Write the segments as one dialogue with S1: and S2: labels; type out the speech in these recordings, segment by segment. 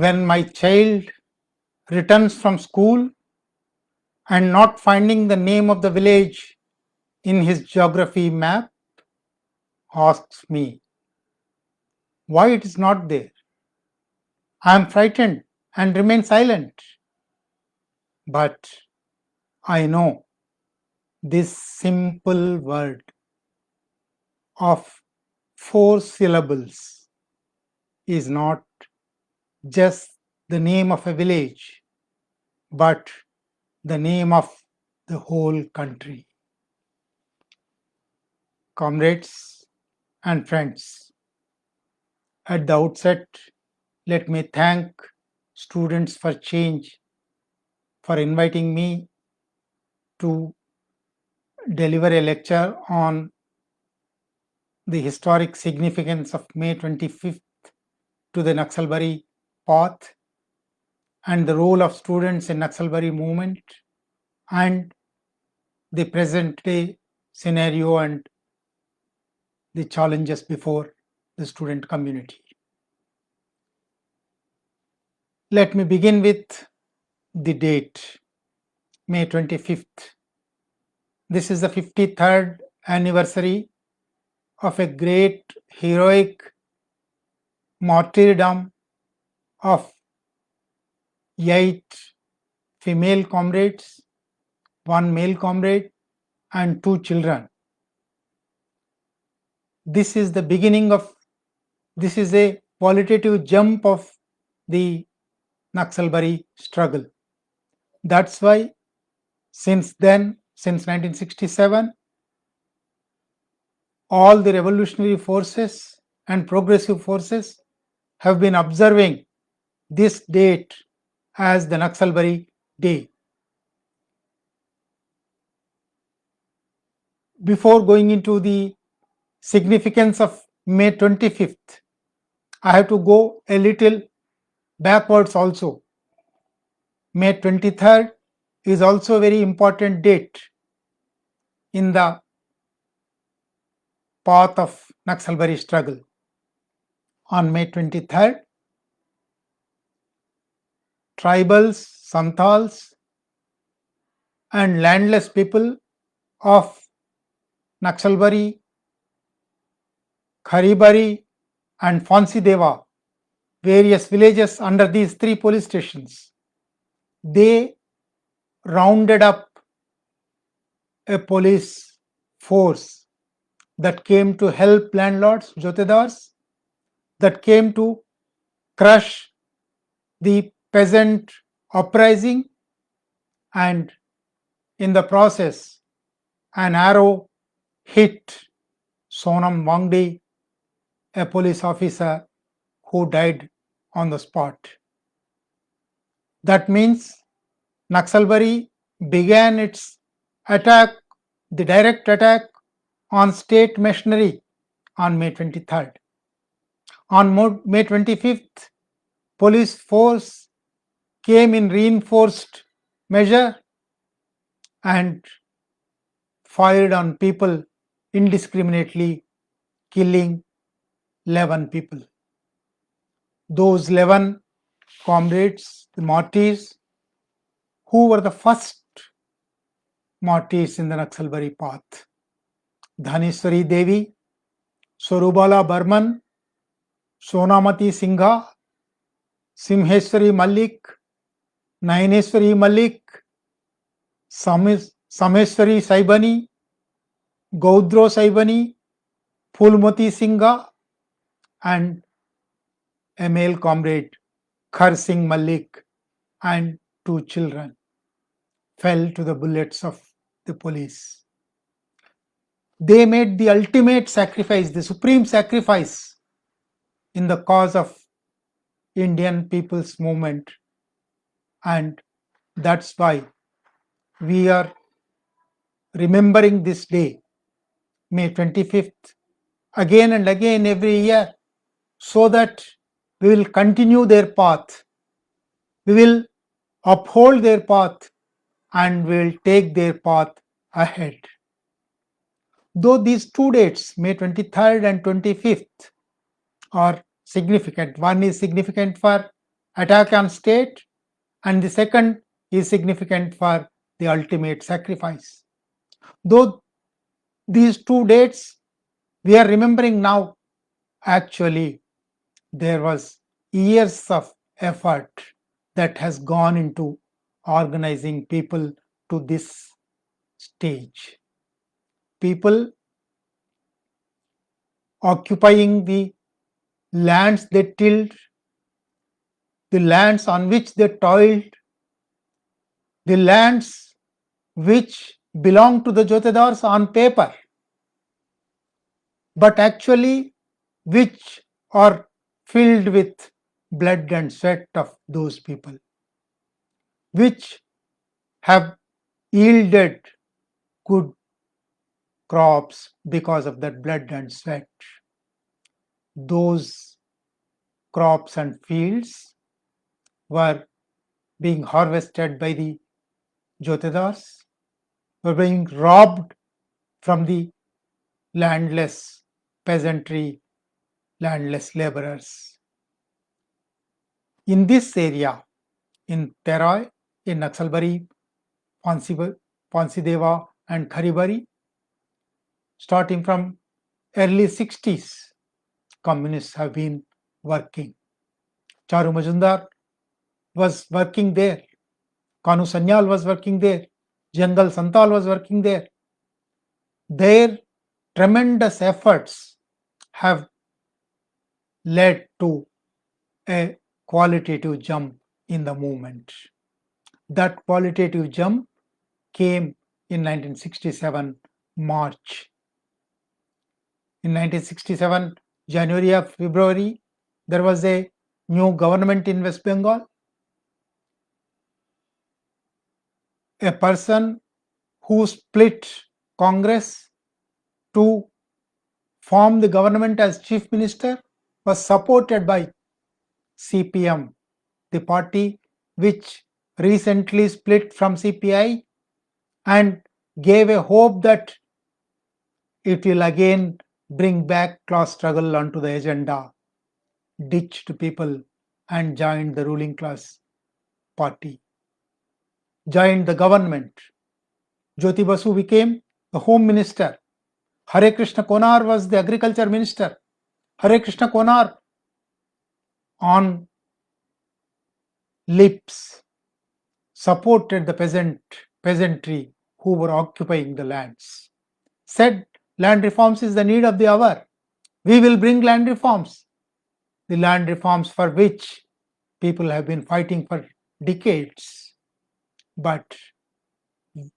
S1: when my child returns from school and not finding the name of the village in his geography map, asks me why it is not there. I am frightened and remain silent. But I know this simple word of 4 syllables is not just the name of a village, but the name of the whole country. Comrades and friends, at the outset, let me thank Students for Change for inviting me to deliver a lecture on the historic significance of May 25th to the Naxalbari path and the role of students in Naxalbari movement and the present day scenario and the challenges before the student community. Let me begin with the date, May 25th. This is the 53rd anniversary of a great heroic martyrdom of 8 female comrades, 1 male comrade, and 2 children. This is a qualitative jump of the Naxalbari struggle. That's why since 1967, all the revolutionary forces and progressive forces have been observing this date as the Naxalbari Day. Before going into the significance of May 25th, I have to go a little backwards also. May 23rd is also a very important date in the path of Naxalbari struggle. On May 23rd, tribals, Santals, and landless people of Naxalbari, Kharibari, and Fonsideva, various villages under these 3 police stations, they rounded up a police force that came to help landlords, jotedars, that came to crush the peasant uprising, and in the process, an arrow hit Sonam Wangdi, a police officer who died on the spot. That means Naxalbari began its attack, the direct attack on state machinery on May 23rd. On May 25th, police force came in reinforced measure and fired on people indiscriminately, killing 11 people. Those 11 comrades, the martyrs, who were the first martyrs in the Naxalbari path: Dhaneshwari Devi, Sorubala Burman, Sonamati Singha, Simheshwari Malik, Nayaneshwari Malik, Sameshwari Saibani, Gaudro Saibani, Phulmati Singha, and a male comrade, Khar Singh Malik, and 2 children fell to the bullets of the police. They made the ultimate sacrifice, the supreme sacrifice in the cause of Indian people's movement, and that's why we are remembering this day, May 25th, again and again every year, so that we will continue their path, we will uphold their path, and we will take their path ahead. Though these 2 dates, May 23rd and 25th, are significant, one is significant for attack on state, and the second is significant for the ultimate sacrifice. Though these two dates we are remembering now, actually there was years of effort that has gone into organizing people to this stage. People occupying the lands they tilled, the lands on which they toiled, the lands which belong to the Jotedars on paper, but actually which are filled with blood and sweat of those people, which have yielded good crops because of that blood and sweat. Those crops and fields were being harvested by the Jotedars, were being robbed from the landless peasantry, landless laborers. In this area, in Terai, in Naxalbari, Ponsideva and Kharibari, starting from early 60s, communists have been working. Charu Majumdar was working there. Kanu Sanyal was working there. Jangal Santal was working there. Their tremendous efforts have led to a qualitative jump in the movement. That qualitative jump came in 1967 March. In 1967 January or February, there was a new government in West Bengal. A person who split Congress to form the government as chief minister was supported by CPM, the party which recently split from CPI and gave a hope that it will again bring back class struggle onto the agenda, ditched people and joined the ruling class party, joined the government. Jyoti Basu became the home minister. Hare Krishna Konar was the agriculture minister. Hare Krishna Konar, on lips, supported the peasantry who were occupying the lands, said land reforms is the need of the hour. We will bring land reforms. The land reforms for which people have been fighting for decades. But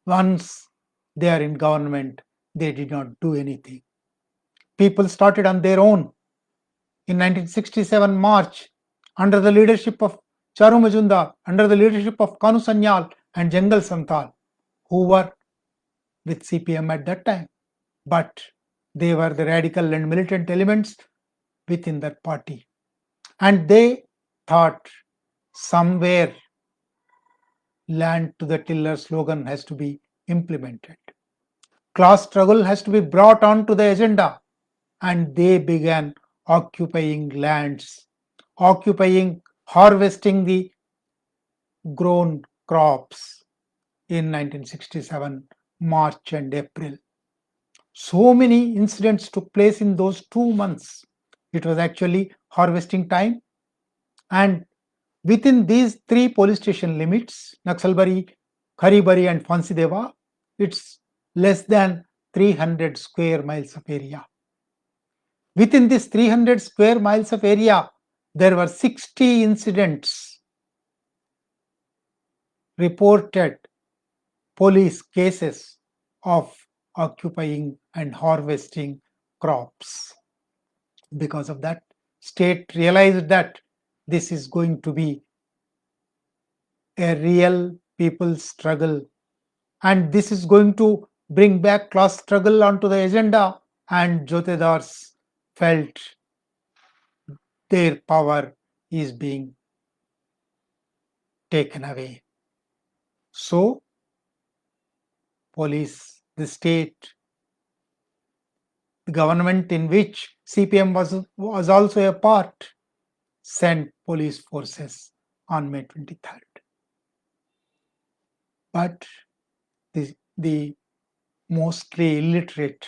S1: once they are in government, they did not do anything. People started on their own. In 1967 March, under the leadership of Charu Majumdar, under the leadership of Kanu Sanyal and Jangal Santal, who were with CPM at that time, but they were the radical and militant elements within that party. And they thought somewhere land to the tiller slogan has to be implemented. Class struggle has to be brought onto the agenda, and they began occupying lands, harvesting the grown crops in 1967 March and April. So many incidents took place in those 2 months. It was actually harvesting time, and within these 3 police station limits, Naxalbari, Kharibari and Ponsideva, it's less than 300 square miles of area. Within this 300 square miles of area, there were 60 incidents reported, police cases of occupying and harvesting crops. Because of that, state realized that this is going to be a real people's struggle, and this is going to bring back class struggle onto the agenda, and Jotedars felt their power is being taken away. So, police, the state, the government in which CPM was also a part, sent police forces on May 23rd. But the mostly illiterate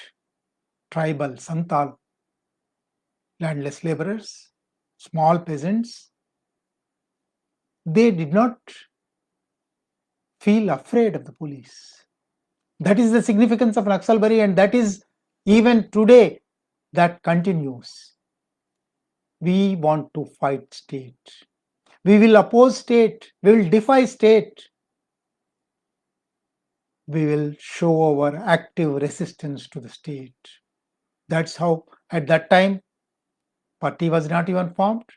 S1: tribal Santal landless laborers, small peasants, they did not feel afraid of the police. That is the significance of Naxalbari, and that is even today that continues. We want to fight state. We will oppose state. We will defy state. We will show our active resistance to the state. That's how at that time party was not even formed.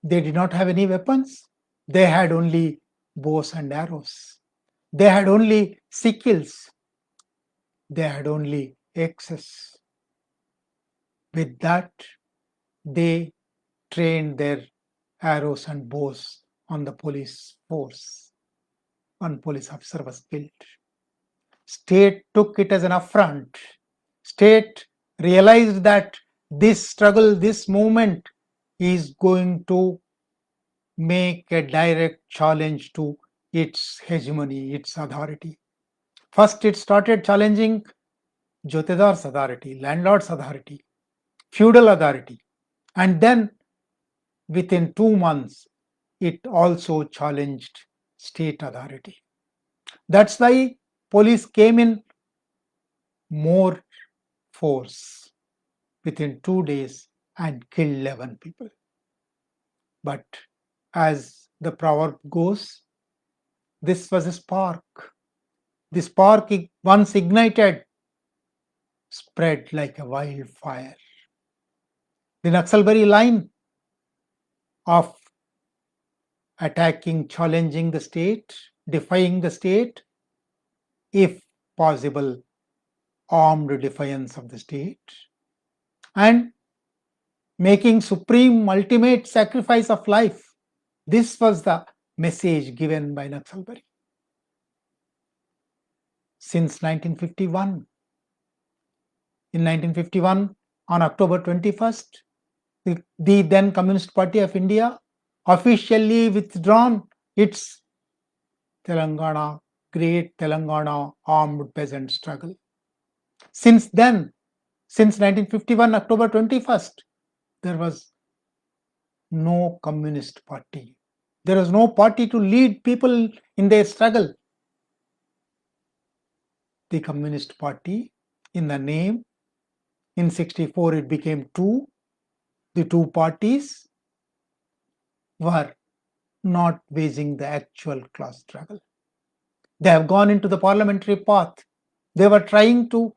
S1: They did not have any weapons. They had only bows and arrows. They had only sickles. They had only axes. With that, they trained their arrows and bows on the police force. One police officer was killed. State took it as an affront. State realized that this struggle, this movement is going to make a direct challenge to its hegemony, its authority. First, it started challenging Jotedar's authority, landlord's authority, feudal authority. And then within 2 months, it also challenged state authority. That's why police came in more force within 2 days and killed 11 people. But as the proverb goes, this was a spark. The spark, once ignited, spread like a wildfire. The Naxalbari line of attacking, challenging the state, defying the state, if possible, armed defiance of the state, and making supreme ultimate sacrifice of life. This was the message given by Naxalbari. Since 1951, in 1951, on October 21st, the then Communist Party of India officially withdrawn its Telangana, Great Telangana Armed Peasant Struggle. Since then, since 1951, October 21st, there was no Communist Party. There was no party to lead people in their struggle. The Communist Party, in the name, in 64 it became two. The two parties were not waging the actual class struggle. They have gone into the parliamentary path. They were trying to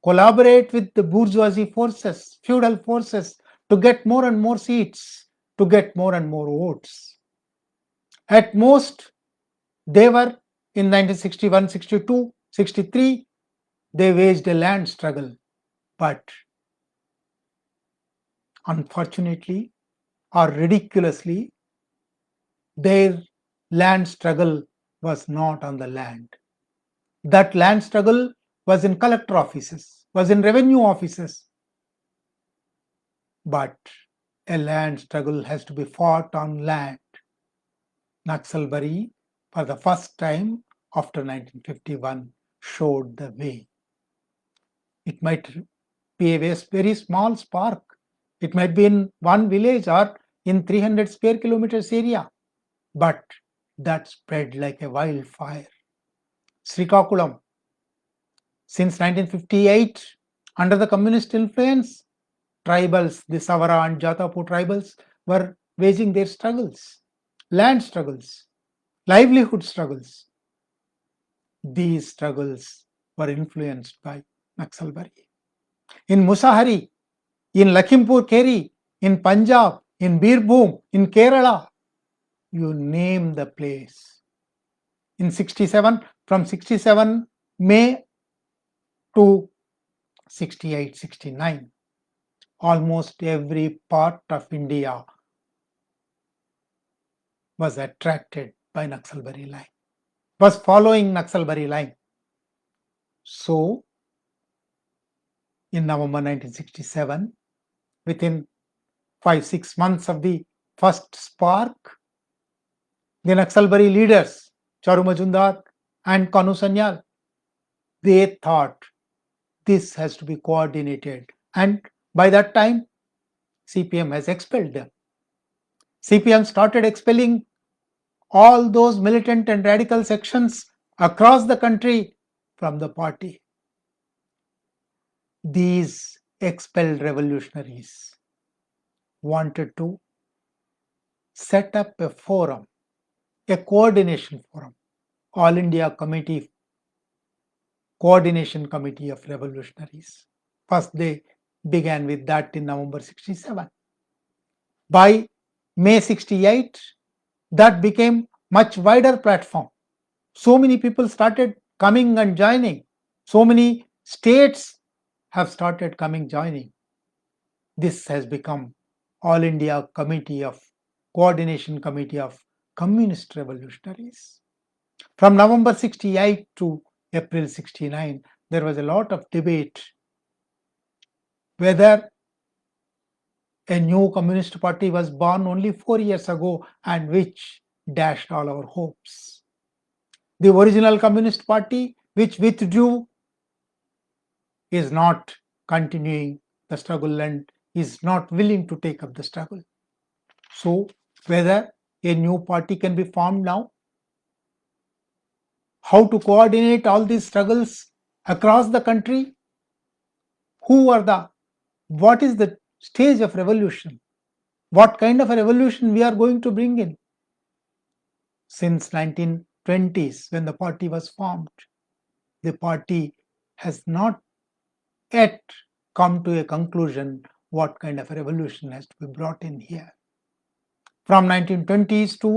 S1: collaborate with the bourgeoisie forces, feudal forces, to get more and more seats, to get more and more votes. At most, they were in 1961, 62, 63, they waged a land struggle. But unfortunately or ridiculously, their land struggle was not on the land. That land struggle was in collector offices, was in revenue offices. But a land struggle has to be fought on land. Naxalbari, for the first time after 1951, showed the way. It might be a very small spark. It might be in one village or in 300 square kilometers area, but that spread like a wildfire. Srikakulam, since 1958, under the communist influence, tribals, the Savara and Jatapu tribals, were waging their struggles, land struggles, livelihood struggles. These struggles were influenced by Naxalbari. In Musahari, in Lakhimpur Kheri, in Punjab, in Birbhum, in Kerala, you name the place. In 67, from 67 May to 68, 69, almost every part of India was attracted by Naxalbari line, was following Naxalbari line. So, in November 1967, within 5-6 months of the first spark, The Naxalbari leaders, Charu Majumdar and Kanu Sanyal, they thought this has to be coordinated. And by that time, CPM has expelled them. CPM started expelling all those militant and radical sections across the country from the party. These expelled revolutionaries wanted to set up a forum, a coordination forum, All India Coordination Committee of Revolutionaries. First, they began with that in November 67. By May 68, that became much wider platform. So many people started coming and joining. So many states have started coming joining. This has become All India Coordination Committee of Communist Revolutionaries. From November 68 to April 69, there was a lot of debate whether a new communist party was born only 4 years ago and which dashed all our hopes. The original communist party, which withdrew, is not continuing the struggle and is not willing to take up the struggle. So, whether a new party can be formed now, how to coordinate all these struggles across the country, what is the stage of revolution, what kind of a revolution we are going to bring in. Since 1920s, when the party was formed, the party has not yet come to a conclusion what kind of a revolution has to be brought in here. From 1920s to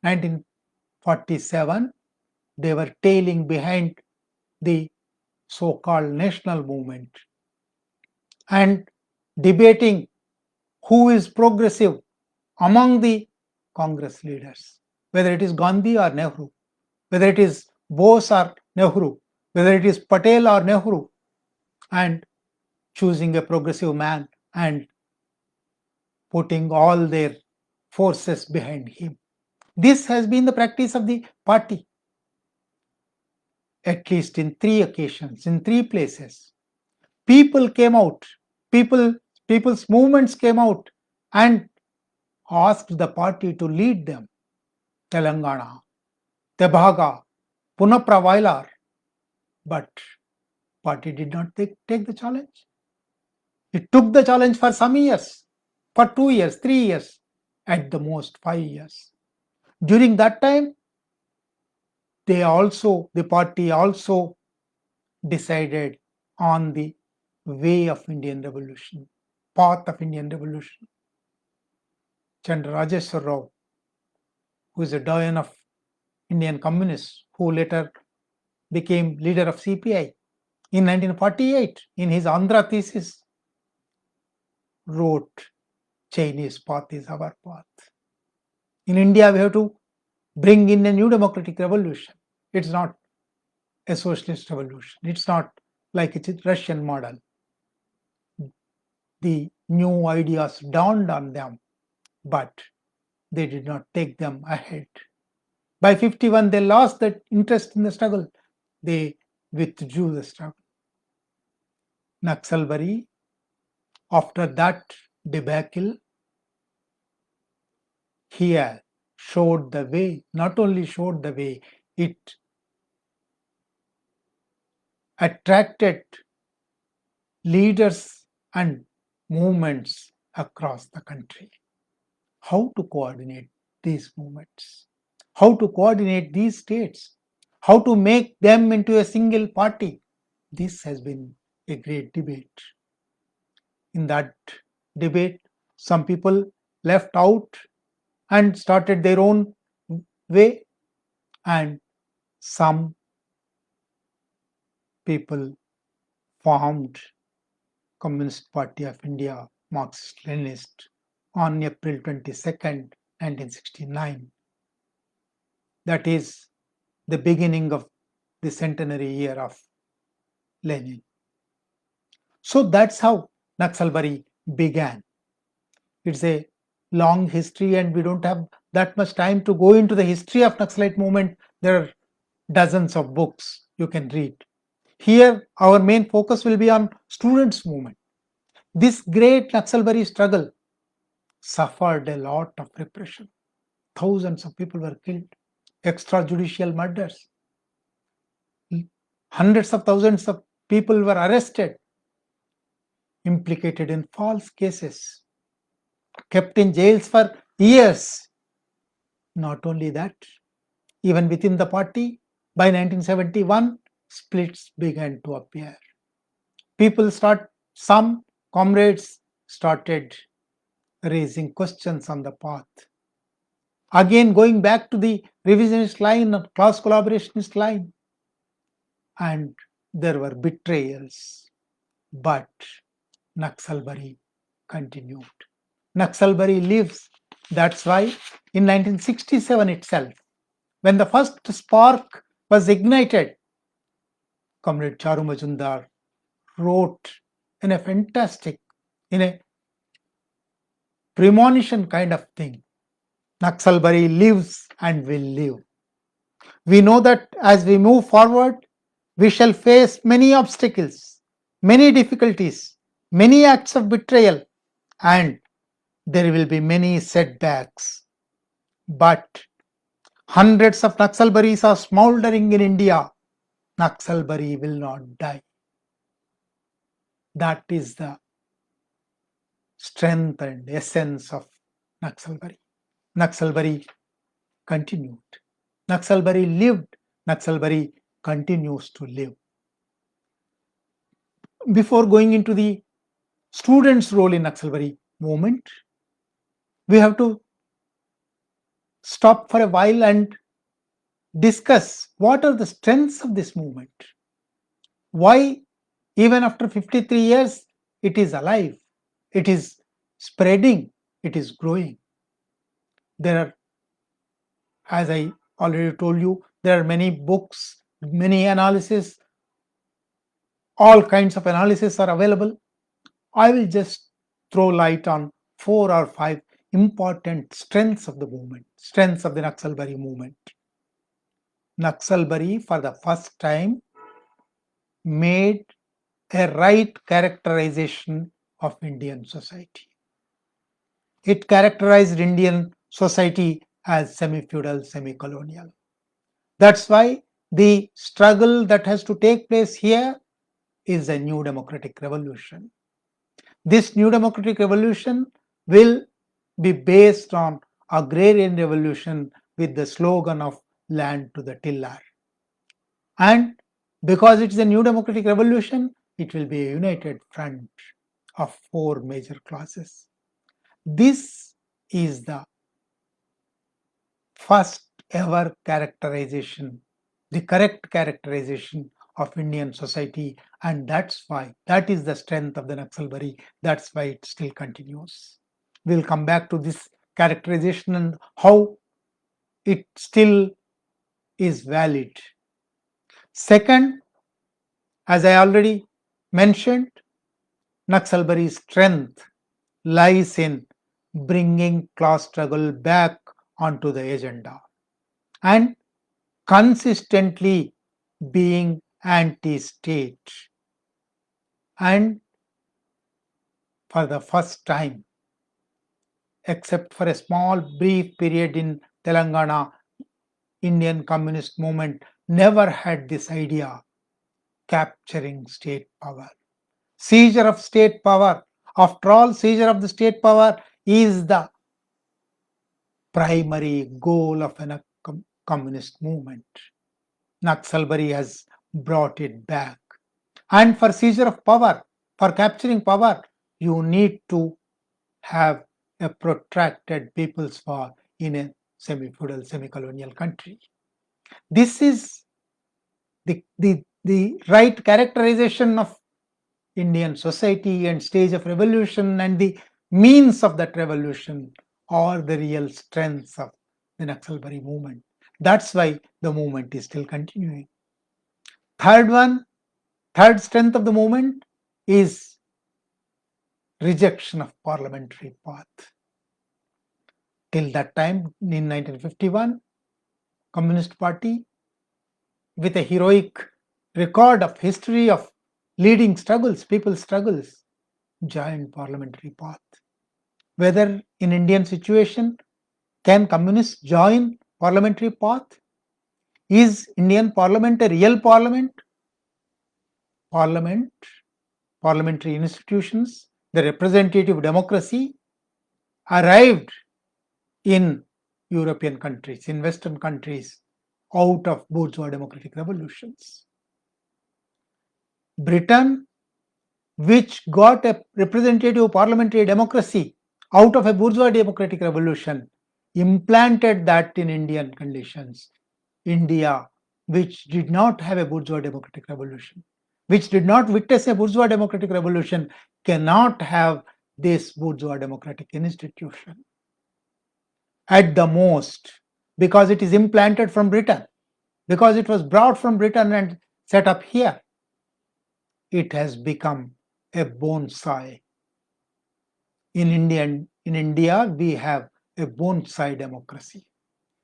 S1: 1947, they were tailing behind the so-called national movement and debating who is progressive among the Congress leaders, whether it is Gandhi or Nehru, whether it is Bose or Nehru, whether it is Patel or Nehru, and choosing a progressive man and putting all their forces behind him. This has been the practice of the party, at least in 3 occasions, in 3 places. People came out, people's movements came out and asked the party to lead them. Telangana, Tebaga, Punapra Vailar. But party did not take the challenge. It took the challenge for some years, for 2 years, 3 years, at the most 5 years. During that time, the party also decided on the way of Indian revolution, path of Indian revolution. Chandra Rajeshwar Rao, who is a doyen of Indian communists, who later became leader of CPI, in 1948, in his Andhra thesis, wrote, Chinese path is our path. In India, we have to bring in a new democratic revolution. It's not a socialist revolution. It's not like a Russian model. The new ideas dawned on them, but they did not take them ahead. By 51, they lost that interest in the struggle. They withdrew the struggle. Naxalbari, after that debacle, here showed the way, not only showed the way, it attracted leaders and movements across the country. How to coordinate these movements? How to coordinate these states? How to make them into a single party? This has been a great debate. In that debate, some people left out and started their own way, and some people formed Communist Party of India, Marxist-Leninist, on April 22nd, 1969. That is the beginning of the centenary year of Lenin. So that's how Naxalbari began. It's a long history and we don't have that much time to go into the history of Naxalite movement. There are dozens of books you can read. Here, our main focus will be on students' movement. This great Naxalbari struggle suffered a lot of repression. Thousands of people were killed, extrajudicial murders. Hundreds of thousands of people were arrested, implicated in false cases, kept in jails for years. Not only that, even within the party, by 1971, splits began to appear. Some comrades started raising questions on the path. Again, going back to the revisionist line or class collaborationist line, and there were betrayals. But Naxalbari continued. Naxalbari lives. That's why in 1967 itself, when the first spark was ignited, Comrade Charu Majumdar wrote in a premonition kind of thing, Naxalbari lives and will live. We know that as we move forward, we shall face many obstacles, many difficulties, many acts of betrayal, and there will be many setbacks. But hundreds of Naxalbaris are smoldering in India. Naxalbari will not die. That is the strength and essence of Naxalbari. Naxalbari continued. Naxalbari lived. Naxalbari continues to live. Before going into the students' role in Naxalbari movement, we have to stop for a while and discuss what are the strengths of this movement. Why, even after 53 years, it is alive, it is spreading, it is growing. There are, as I already told you, there are many books, many analysis, all kinds of analysis are available. I will just throw light on 4 or 5 important strengths of the movement, strengths of the Naxalbari movement. Naxalbari, for the first time, made a right characterization of Indian society. It characterized Indian society as semi-feudal, semi-colonial. That's why the struggle that has to take place here is a new democratic revolution. This new democratic revolution will be based on agrarian revolution with the slogan of land to the tiller. And because it is a new democratic revolution, it will be a united front of 4 major classes. This is the first ever characterization, the correct characterization of Indian society, and that is the strength of the Naxalbari. That's why it still continues. We'll come back to this characterization and how it still is valid. Second, as I already mentioned, Naxalbari's strength lies in bringing class struggle back onto the agenda and consistently being anti-state. And for the first time, except for a small brief period in Telangana, Indian communist movement never had this idea, capturing state power. Seizure of state power. After all, seizure of the state power is the primary goal of a communist movement. Naxalbari has brought it back. And for seizure of power, for capturing power, you need to have a protracted people's war in a semi-feudal, semi-colonial country. This is the right characterization of Indian society and stage of revolution, and the means of that revolution are the real strengths of the Naxalbari movement. That's why the movement is still continuing. Third strength of the movement is rejection of parliamentary path. Till that time, in 1951, Communist Party, with a heroic record of history of leading struggles, people's struggles, joined parliamentary path. Whether in Indian situation, can communists join parliamentary path? Is Indian parliament a real parliament? Parliament, parliamentary institutions, the representative democracy arrived in European countries, in Western countries, out of bourgeois democratic revolutions. Britain, which got a representative parliamentary democracy out of a bourgeois democratic revolution, implanted that in Indian conditions. India, which did not have a bourgeois democratic revolution, which did not witness a bourgeois democratic revolution, cannot have this bourgeois democratic institution. At the most, because it is implanted from Britain, because it was brought from Britain and set up here, it has become a bonsai. In India, we have a bonsai democracy.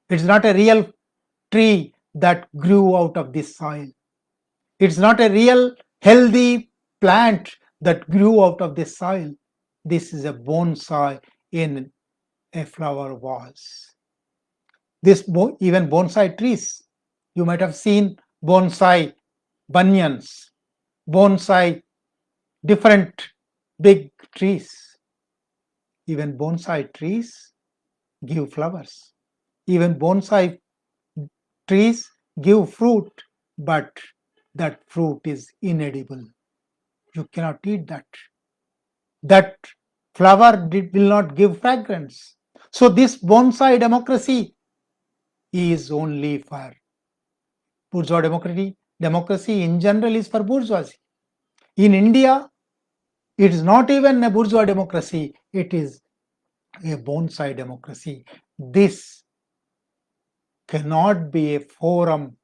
S1: It's not a real tree that grew out of this soil. It's not a real healthy plant that grew out of this soil. This is a bonsai in a flower vase. Even bonsai trees, you might have seen bonsai banyans, bonsai different big trees. Even bonsai trees give flowers. Even bonsai trees give fruit, but that fruit is inedible. You cannot eat that. That flower will not give fragrance. So this bonsai democracy is only for bourgeois democracy. Democracy in general is for bourgeoisie. In India, it is not even a bourgeois democracy, it is a bonsai democracy. This cannot be a forum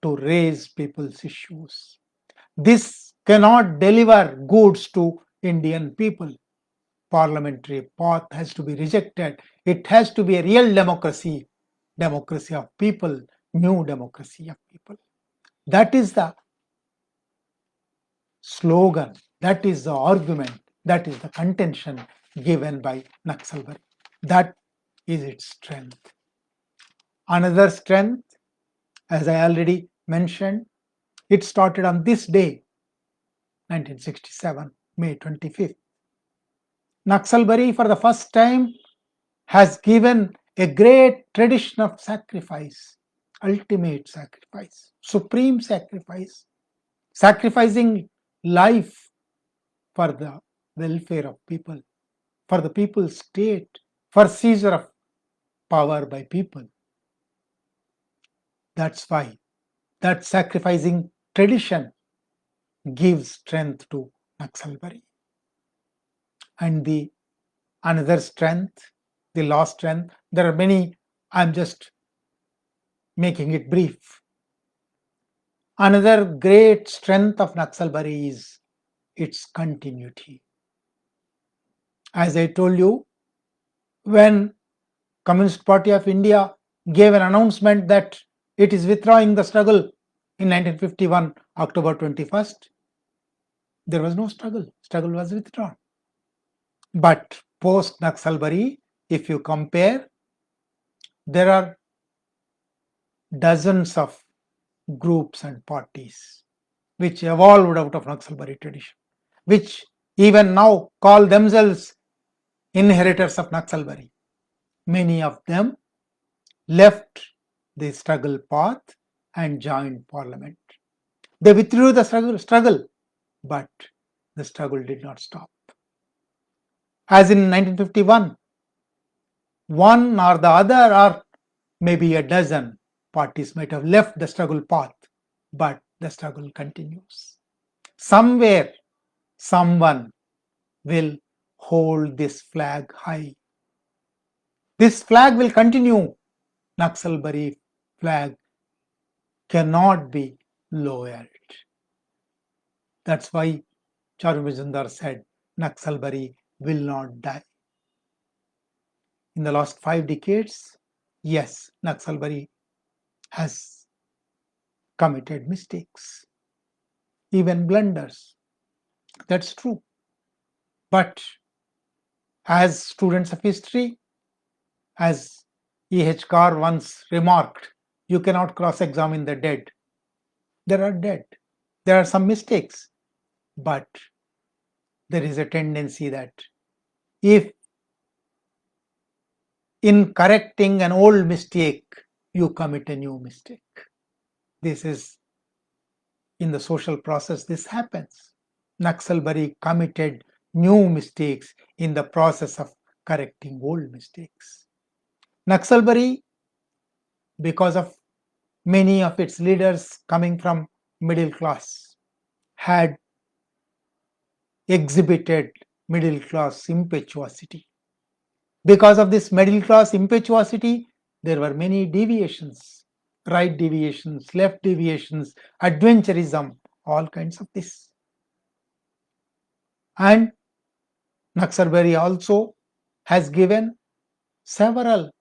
S1: to raise people's issues. This cannot deliver goods to Indian people. Parliamentary path has to be rejected. It has to be a real democracy, democracy of people, new democracy of people. That is the slogan, that is the argument, that is the contention given by Naxalbari. That is its strength. Another strength, as I already mentioned, it started on this day, 1967, May 25th. Naxalbari, for the first time, has given a great tradition of sacrifice, ultimate sacrifice, supreme sacrifice, sacrificing life for the welfare of people, for the people's state, for seizure of power by people. That's why that sacrificing tradition gives strength to Naxalbari. And the another strength, the last strength, there are many, I'm just making it brief. Another great strength of Naxalbari is its continuity. As I told you, when Communist Party of India gave an announcement that it is withdrawing the struggle in 1951, October 21st, there was no struggle. Struggle was withdrawn. But post Naxalbari, if you compare, there are dozens of groups and parties which evolved out of Naxalbari tradition, which even now call themselves inheritors of Naxalbari. Many of them left the struggle path and joined parliament. They withdrew the struggle, but the struggle did not stop. As in 1951, one or the other, or maybe a dozen parties might have left the struggle path, but the struggle continues. Somewhere, someone will hold this flag high. This flag will continue. Naxalbari flag cannot be lowered. That's why Charu Majumdar said, Naxalbari will not die. in the last 5 decades, yes, Naxalbari has committed mistakes, even blunders. That's true. But as students of history, as E.H. Carr once remarked, you cannot cross-examine the dead. There are dead. There are some mistakes, but there is a tendency that if in correcting an old mistake, you commit a new mistake. This is in the social process, this happens. Naxalbari committed new mistakes in the process of correcting old mistakes. Naxalbari, because of many of its leaders coming from middle class, had exhibited middle class impetuosity. Because of this middle class impetuosity, there were many deviations, right deviations, left deviations, adventurism, all kinds of this. And Naxalbari also has given several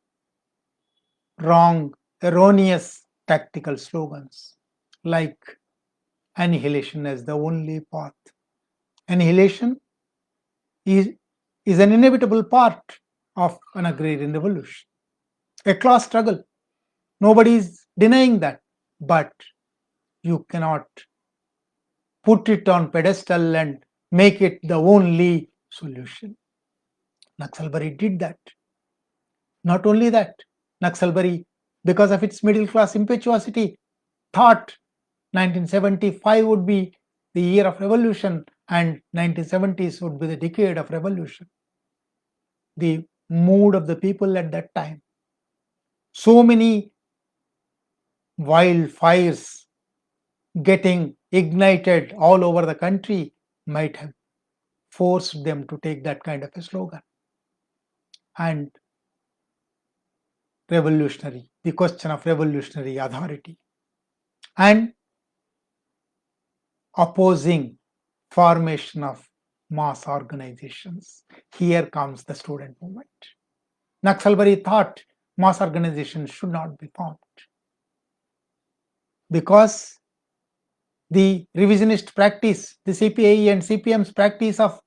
S1: wrong, erroneous tactical slogans like annihilation as the only path. Annihilation is an inevitable part of an agrarian revolution, a class struggle. Nobody is denying that, but you cannot put it on pedestal and make it the only solution. Naxalbari did that. Not only that, Naxalbari, because of its middle class impetuosity, thought 1975 would be the year of revolution and 1970s would be the decade of revolution. The mood of the people at that time. So many wildfires getting ignited all over the country might have forced them to take that kind of a slogan. And revolutionary, the question of revolutionary authority, and opposing formation of mass organizations. Here comes the student movement. Naxalbari thought mass organizations should not be formed because the revisionist practice, the CPIE and CPM's practice of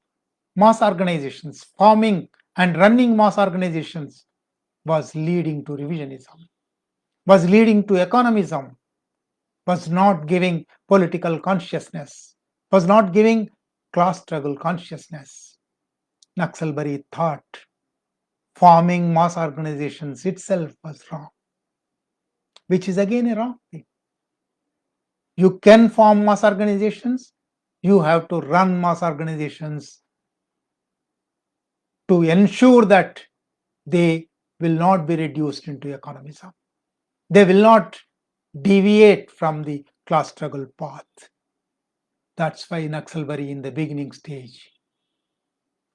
S1: mass organizations, forming and running mass organizations, was leading to revisionism, was leading to economism, was not giving political consciousness, was not giving class struggle consciousness. Naxalbari thought forming mass organizations itself was wrong, which is again a wrong thing. You can form mass organizations, you have to run mass organizations to ensure that they will not be reduced into economism. They will not deviate from the class struggle path. That's why Naxalbari in the beginning stage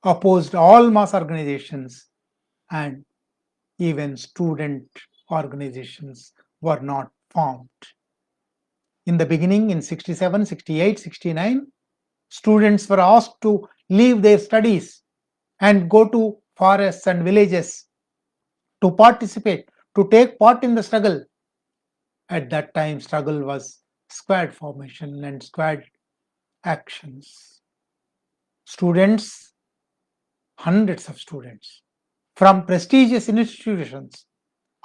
S1: opposed all mass organizations, and even student organizations were not formed. In the beginning, in 67, 68, 69, students were asked to leave their studies and go to forests and villages to participate, to take part in the struggle. At that time, struggle was squad formation and squad actions. Students, hundreds of students from prestigious institutions,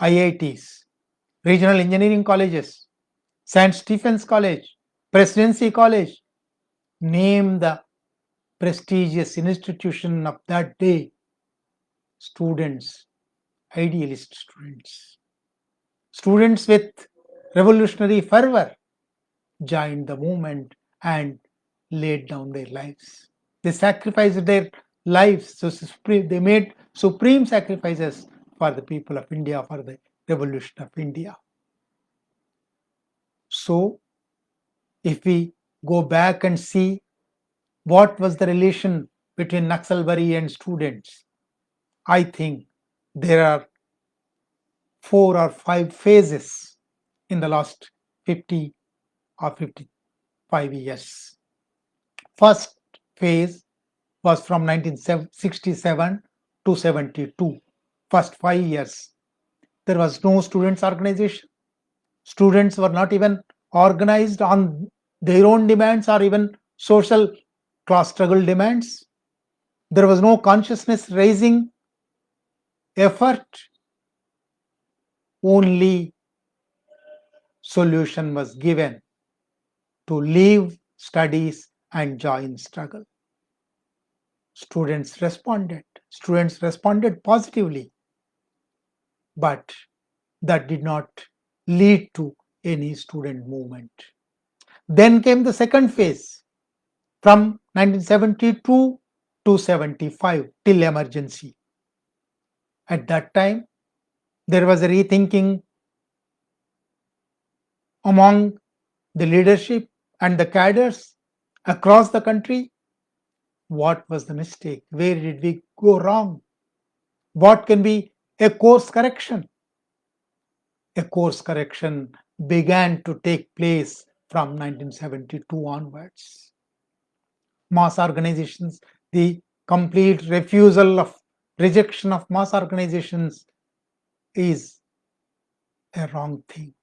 S1: IITs, regional engineering colleges, St. Stephen's College, Presidency College, name the prestigious institution of that day. Students, idealist students, students with revolutionary fervor joined the movement and laid down their lives. They sacrificed their lives, so they made supreme sacrifices for the people of India, for the revolution of India. So, if we go back and see what was the relation between Naxalbari and students, I think there are 4 or 5 phases in the last 50 or 55 years. First phase was from 1967 to 72. first 5 years, there was no students' organization. Students were not even organized on their own demands or even social class struggle demands. There was no consciousness raising effort. Only solution was given to leave studies and join struggle. Students responded. Students responded positively, but that did not lead to any student movement. Then came the second phase from 1972 to 75 till emergency. At that time, there was a rethinking among the leadership and the cadres across the country. What was the mistake? Where did we go wrong? What can be a course correction? A course correction began to take place from 1972 onwards. Mass organizations, the complete refusal of rejection of mass organizations is a wrong thing.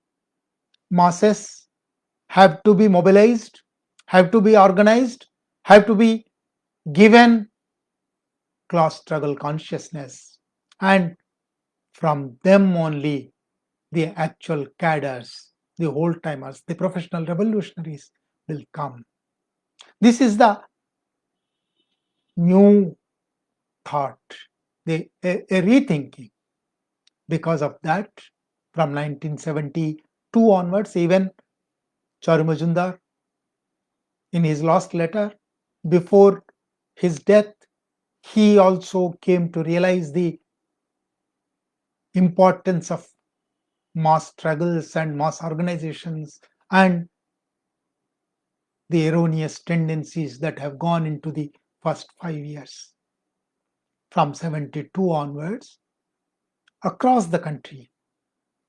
S1: Masses have to be mobilized, have to be organized, have to be given class struggle consciousness, and from them only the actual cadres, the old timers, the professional revolutionaries will come. This is the new thought, a rethinking. Because of that, from 1972 onwards, even Charu Majumdar, in his last letter, before his death, he also came to realize the importance of mass struggles and mass organizations and the erroneous tendencies that have gone into the first 5 years. From 72 onwards, across the country,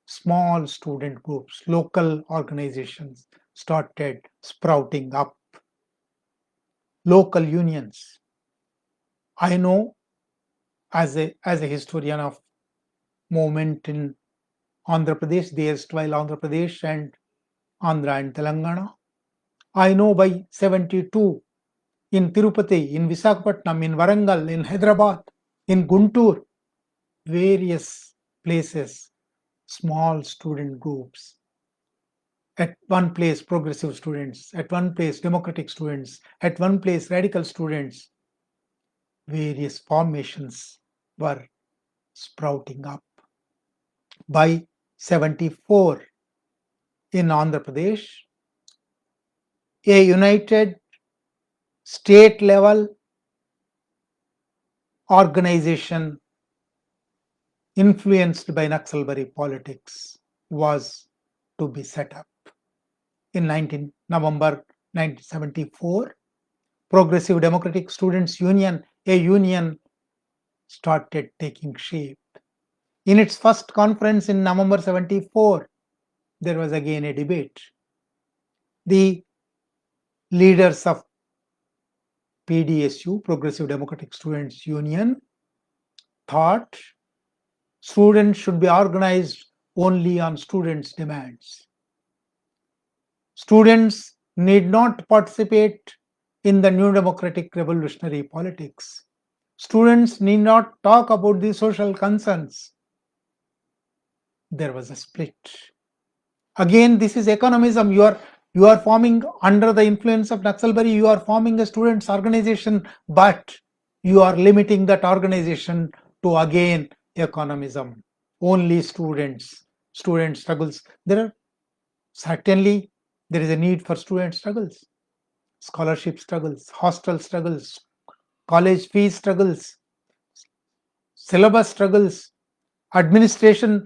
S1: small student groups, local organizations started sprouting up. Local unions. I know as a historian of movement in Andhra Pradesh, the erstwhile Andhra Pradesh and Andhra and Telangana. I know by 72 in Tirupati, in Visakhapatnam, in Warangal, in Hyderabad, in Guntur, various places, small student groups. At one place, progressive students, at one place, democratic students, at one place, radical students. Various formations were sprouting up. By 74 in Andhra Pradesh, a united state level organization influenced by Naxalbari politics was to be set up. In November 1974, Progressive Democratic Students Union, a union, started taking shape. In its first conference in November 74, there was again a debate. The leaders of PDSU, Progressive Democratic Students Union, thought students should be organized only on students' demands. Students need not participate in the new democratic revolutionary politics. Students need not talk about the social concerns. There was a split. Again, this is economism. You are forming under the influence of Naxalbari, you are forming a students' organization, but you are limiting that organization to again economism. Only students, student struggles. Certainly there is a need for student struggles, scholarship struggles, hostel struggles, college fees struggles, syllabus struggles, administration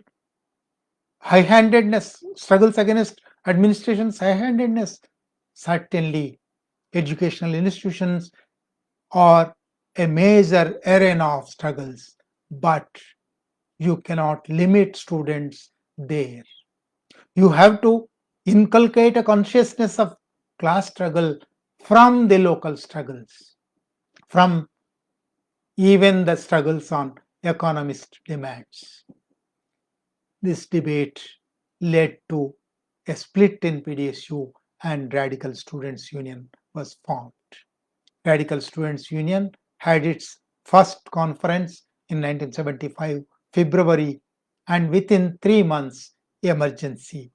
S1: high-handedness, struggles against administration's high-handedness. Certainly, educational institutions are a major arena of struggles, but you cannot limit students there. You have to inculcate a consciousness of class struggle from the local struggles, from even the struggles on economist demands. This debate led to a split in PDSU and Radical Students Union was formed. Radical Students Union had its first conference in 1975 February, and within 3 months emergency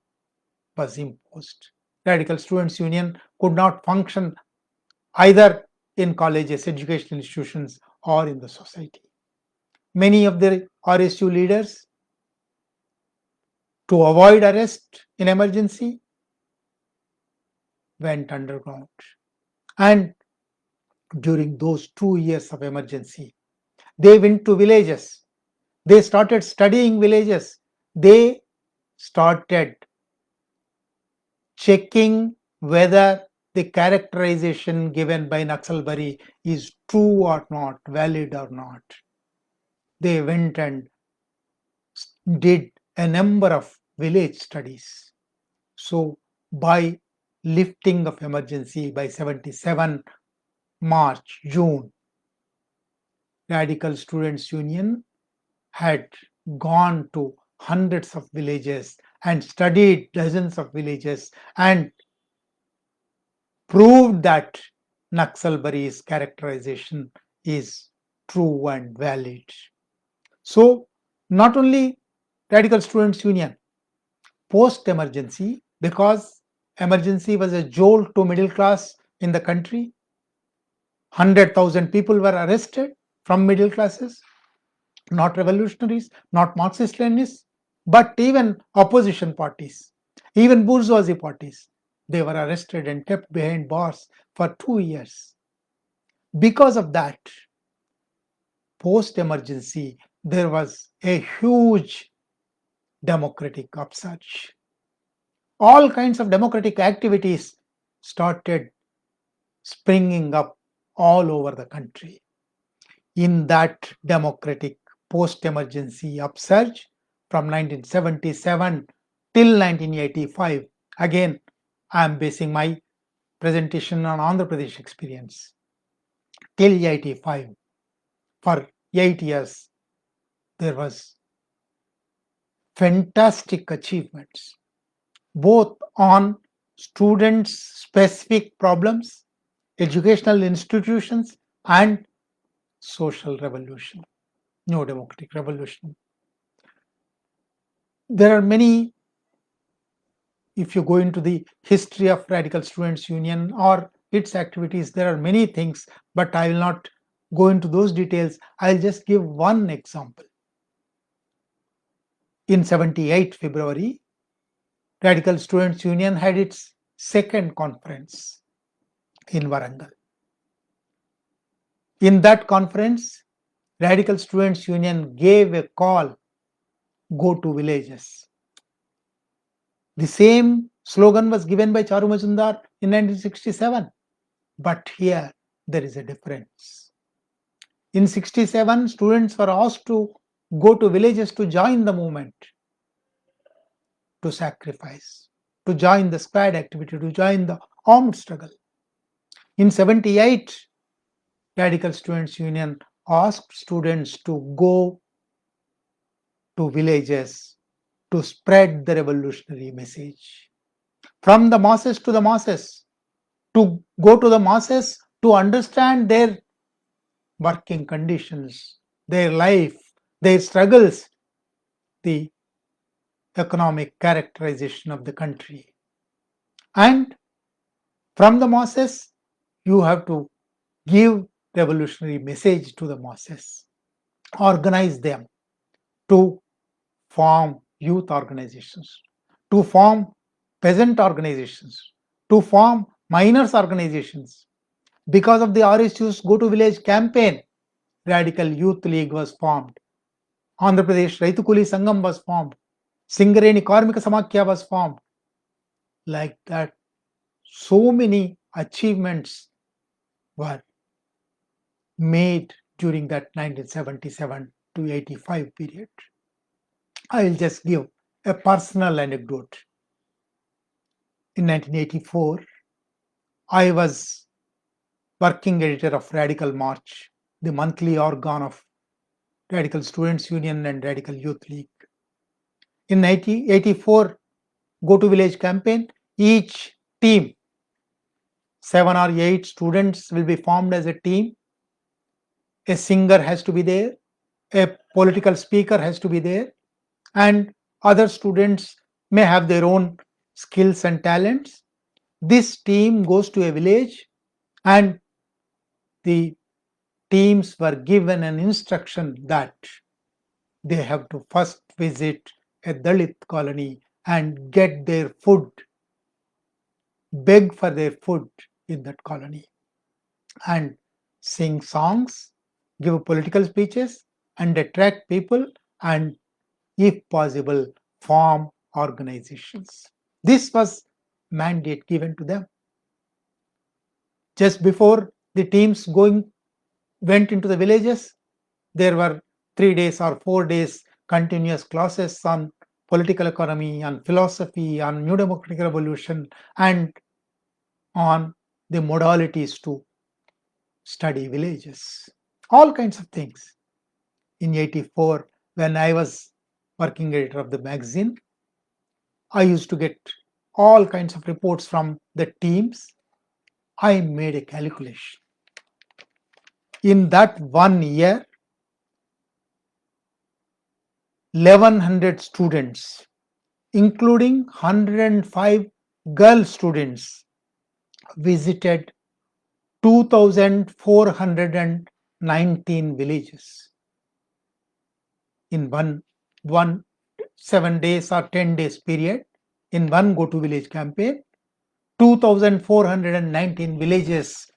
S1: was imposed. Radical Students Union could not function either in colleges, educational institutions, or in the society. Many of the RSU leaders, to avoid arrest in emergency, went underground. And during those 2 years of emergency, they went to villages. They started studying villages. They started checking whether the characterization given by Naxalbari is true or not, valid or not. They went and did a number of village studies. So by lifting of emergency by 77 March, June, Radical Students Union had gone to hundreds of villages and studied dozens of villages and proved that Naxalbari's characterization is true and valid. So not only Radical Students Union, post-emergency, because emergency was a jolt to middle class in the country, 100,000 people were arrested from middle classes, not revolutionaries, not Marxist-Leninists, but even opposition parties, even bourgeoisie parties. They were arrested and kept behind bars for 2 years. Because of that, post-emergency, there was a huge democratic upsurge. All kinds of democratic activities started springing up all over the country. In that democratic post-emergency upsurge from 1977 till 1985, again, I am basing my presentation on Andhra Pradesh experience. Till 85, for 8 years, there was fantastic achievements, both on students' specific problems, educational institutions, and social revolution, no democratic revolution. There are many, if you go into the history of Radical Students Union or its activities, there are many things, but I will not go into those details. I'll just give one example. In 78 February, Radical Students Union had its second conference in Warangal. In that conference, Radical Students Union gave a call, go to villages. The same slogan was given by Charu Majumdar in 1967, but here there is a difference. In 67, students were asked to go to villages to join the movement, to sacrifice, to join the squad activity, to join the armed struggle. In 78, Radical Students Union asked students to go to villages to spread the revolutionary message. From the masses to the masses, to go to the masses to understand their working conditions, their life, their struggles, the economic characterization of the country. And from the masses, you have to give revolutionary message to the masses, organize them to form youth organizations, to form peasant organizations, to form miners organizations. Because of the RSU's Go to Village campaign, Radical Youth League was formed. Andhra Pradesh Raitu Kuli Sangam was formed. Singareni Karmika Samakhya was formed. Like that, so many achievements were made during that 1977 to 85 period. I will just give a personal anecdote. In 1984, I was working editor of Radical March, the monthly organ of Radical Students Union and Radical Youth League. In 1984 Go to Village campaign, each team, 7 or 8 students will be formed as a team. A singer has to be there, a political speaker has to be there, and other students may have their own skills and talents. This team goes to a village and the teams were given an instruction that they have to first visit a Dalit colony and get their food, beg for their food in that colony, and sing songs, give political speeches, and attract people, and if possible, form organizations. This was mandate given to them. Just before the teams went into the villages, there were 3 days or 4 days continuous classes on political economy, on philosophy, on New Democratic Revolution, and on the modalities to study villages. All kinds of things. In 84, when I was working editor of the magazine, I used to get all kinds of reports from the teams. I made a calculation. In that 1 year, 1100 students, including 105 girl students, visited 2,419 villages in one 7 days or 10 days period. In one Go to Village campaign, 2,419 villages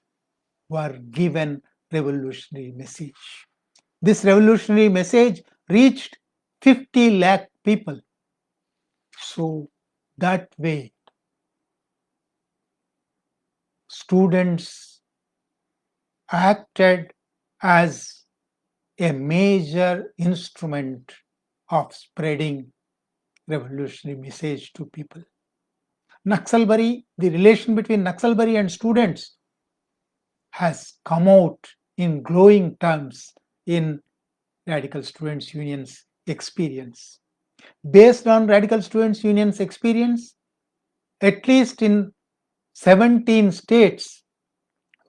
S1: were given revolutionary message. This revolutionary message reached 50 lakh people. So that way, students acted as a major instrument of spreading revolutionary message to people. Naxalbari, the relation between Naxalbari and students has come out in glowing terms in Radical Students Union's experience. Based on Radical Students Union's experience, at least in 17 states,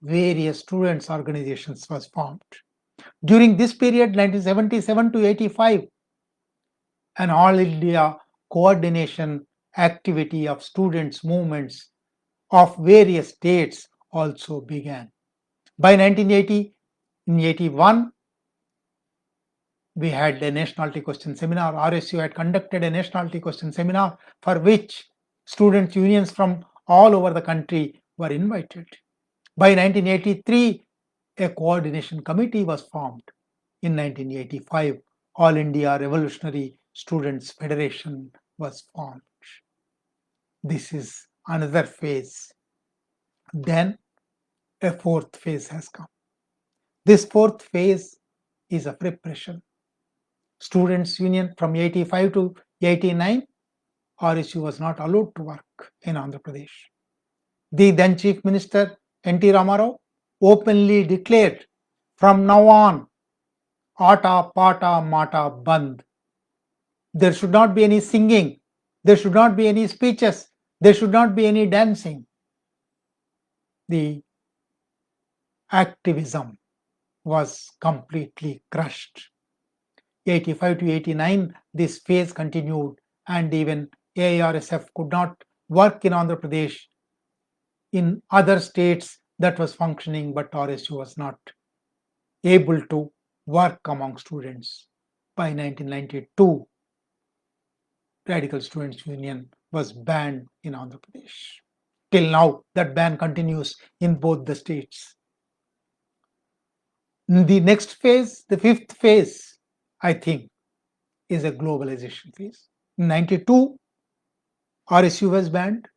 S1: various students' organizations was formed. During this period, 1977 to 85, an all India coordination activity of students' movements of various states also began. By 1980, in 81, we had a nationality question seminar. RSU had conducted a nationality question seminar for which students' unions from all over the country were invited. By 1983, a coordination committee was formed. In 1985, All India Revolutionary Students' Federation was formed. This is another phase. Then a fourth phase has come. This fourth phase is of repression. Students' Union from 85 to 89, RSU was not allowed to work in Andhra Pradesh. The then Chief Minister N.T. Ramarao openly declared, from now on, Ata, Pata, Mata, Band. There should not be any singing, there should not be any speeches, there should not be any dancing. The activism was completely crushed. 85 to 89, this phase continued, and even AIRSF could not work in Andhra Pradesh. In other states, that was functioning, but RSU was not able to work among students. By 1992, Radical Students Union was banned in Andhra Pradesh. Till now, that ban continues in both the states. The next phase, the fifth phase, I think, is a globalization phase. In 92, RSU was banned.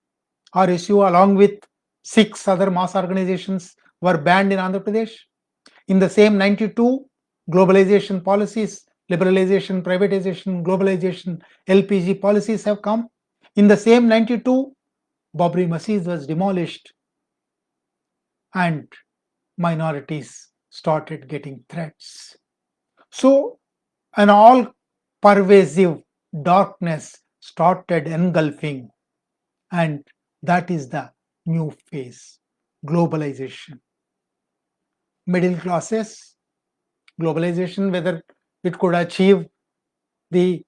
S1: RSU, along with 6 other mass organizations, were banned in Andhra Pradesh. In the same 92, globalization policies, liberalization, privatization, globalization, LPG policies have come. In the same 92, Babri Masjid was demolished and minorities started getting threats. So An all pervasive darkness started engulfing, and that is the new phase, globalization. Middle classes, globalization, whether it could achieve the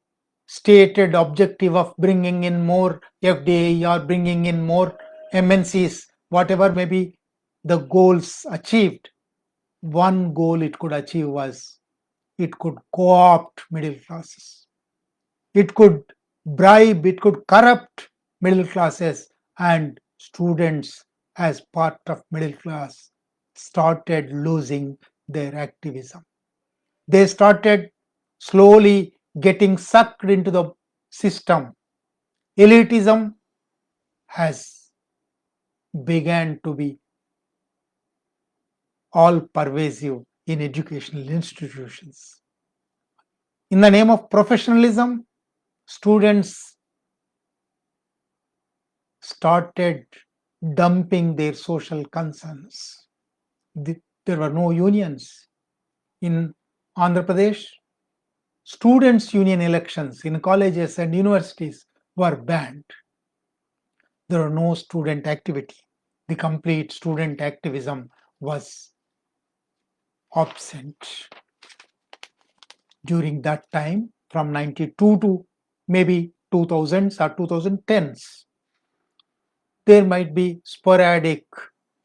S1: stated objective of bringing in more FDI or bringing in more MNCs, whatever may be the goals achieved, one goal it could achieve was it could co-opt middle classes. It could bribe, it could corrupt middle classes, and students as part of middle class started losing their activism. They started slowly getting sucked into the system. Elitism has began to be all pervasive in educational institutions. In the name of professionalism, students started dumping their social concerns. There were no unions. In Andhra Pradesh, students' union elections in colleges and universities were banned. There was no student activity. The complete student activism was absent during that time from 92 to maybe 2000s or 2010s. There might be sporadic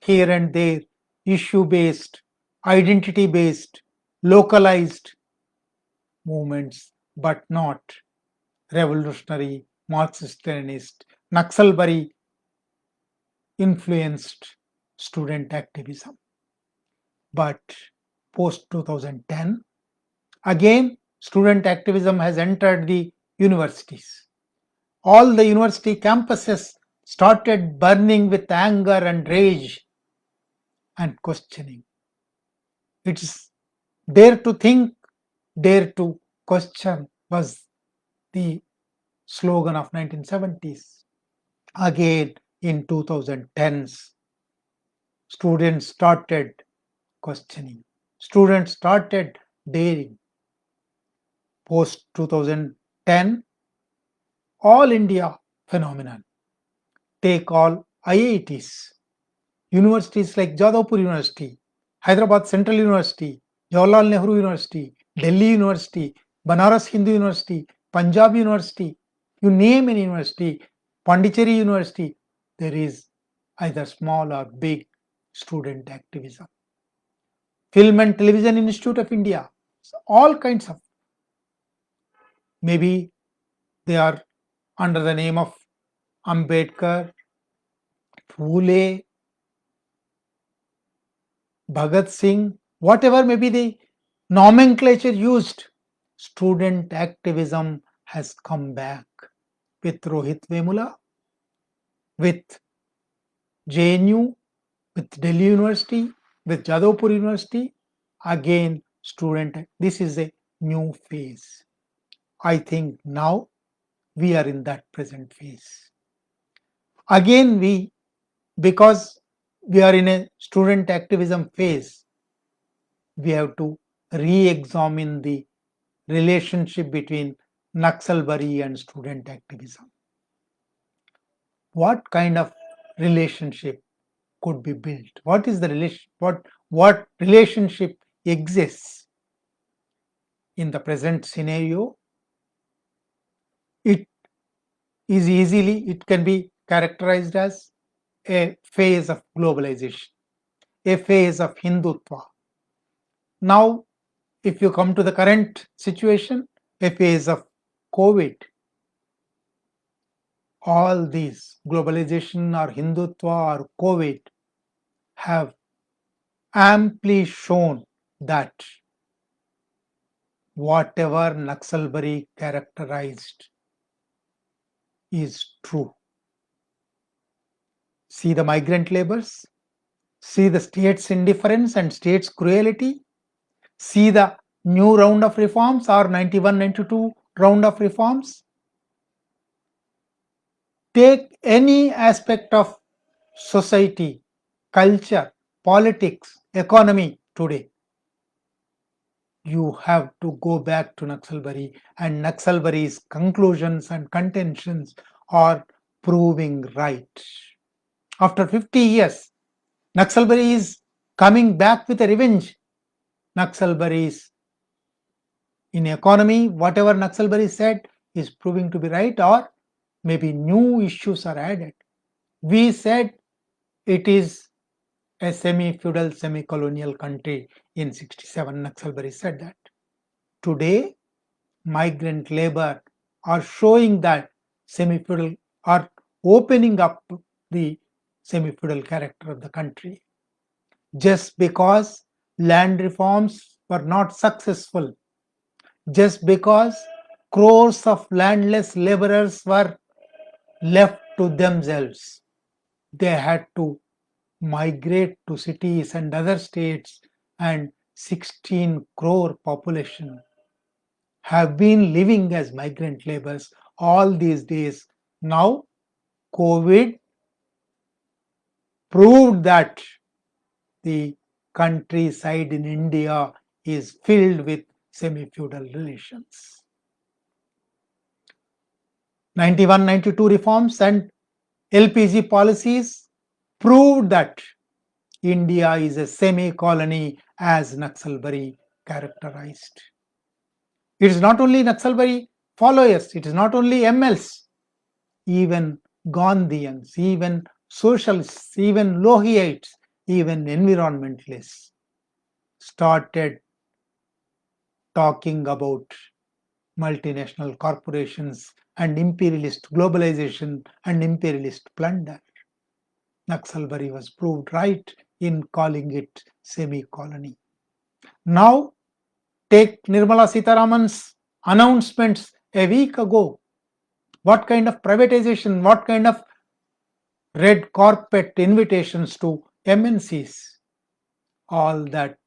S1: here and there, issue-based, identity-based, localized movements, but not revolutionary, Marxist-Leninist, Naxalbari influenced student activism. But post 2010, again, student activism has entered the universities. All the university campuses started burning with anger and rage and questioning. It's dare to think, dare to question was the slogan of 1970s. Again, in 2010s, students started questioning. Students started daring. Post 2010, all India phenomenon. Take all IITs, universities like Jadavpur University, Hyderabad Central University, Jawaharlal Nehru University, Delhi University, Banaras Hindu University, Punjab University, you name any university, Pondicherry University, there is either small or big student activism. Film and Television Institute of India, all kinds of, maybe they are under the name of Ambedkar, Phule, Bhagat Singh, whatever may be the nomenclature used, student activism has come back with Rohit Vemula, with JNU, with Delhi University, with Jadavpur University. Again, this is a new phase. I think now we are in that present phase. Again, because we are in a student activism phase, we have to re-examine the relationship between Naxalbari and student activism. What kind of relationship could be built? What is the relation? What relationship exists in the present scenario? It can be characterized as a phase of globalization, a phase of Hindutva. Now, if you come to the current situation, a phase of COVID, all these, globalization or Hindutva or COVID, have amply shown that whatever Naxalbari characterized is true. See the migrant labors, see the state's indifference and state's cruelty, see the new round of reforms or 91-92 round of reforms. Take any aspect of society, culture, politics, economy today. you have to go back to Naxalbari, and Naxalbari's conclusions and contentions are proving right. After 50 years, Naxalbari is coming back with a revenge. Naxalbari is in economy, whatever Naxalbari said is proving to be right, or maybe new issues are added. We said it is a semi-feudal, semi-colonial country in 67. Naxalbari said that. Today, migrant labor are showing that semi-feudal, are opening up the semi-feudal character of the country. Just because land reforms were not successful, just because crores of landless laborers were left to themselves, they had to migrate to cities and other states, and 16 crore population have been living as migrant laborers all these days. Now, COVID proved that the countryside in India is filled with semi-feudal relations. 91-92 reforms and LPG policies proved that India is a semi-colony as Naxalbari characterized. It is not only Naxalbari followers, it is not only MLs, even Gandhians, even socialists, even Lohiites, even environmentalists started talking about multinational corporations and imperialist globalization and imperialist plunder. Naxalbari was proved right in calling it semi-colony. Now, take Nirmala Sitharaman's announcements a week ago. What kind of privatization, what kind of red carpet invitations to MNCs? All that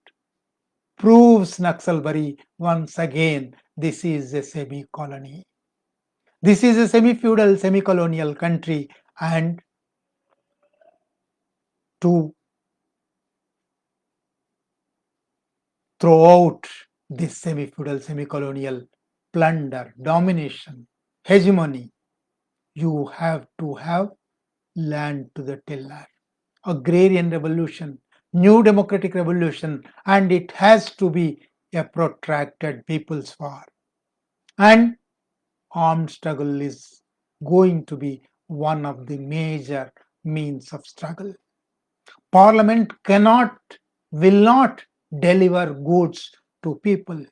S1: proves Naxalbari once again. This is a semi-colony. This is a semi-feudal, semi-colonial country, and to throw out this semi-feudal, semi-colonial plunder, domination, hegemony, you have to have land to the tiller. Agrarian revolution, new democratic revolution, and it has to be a protracted people's war. And armed struggle is going to be one of the major means of struggle. Parliament will not deliver goods to people.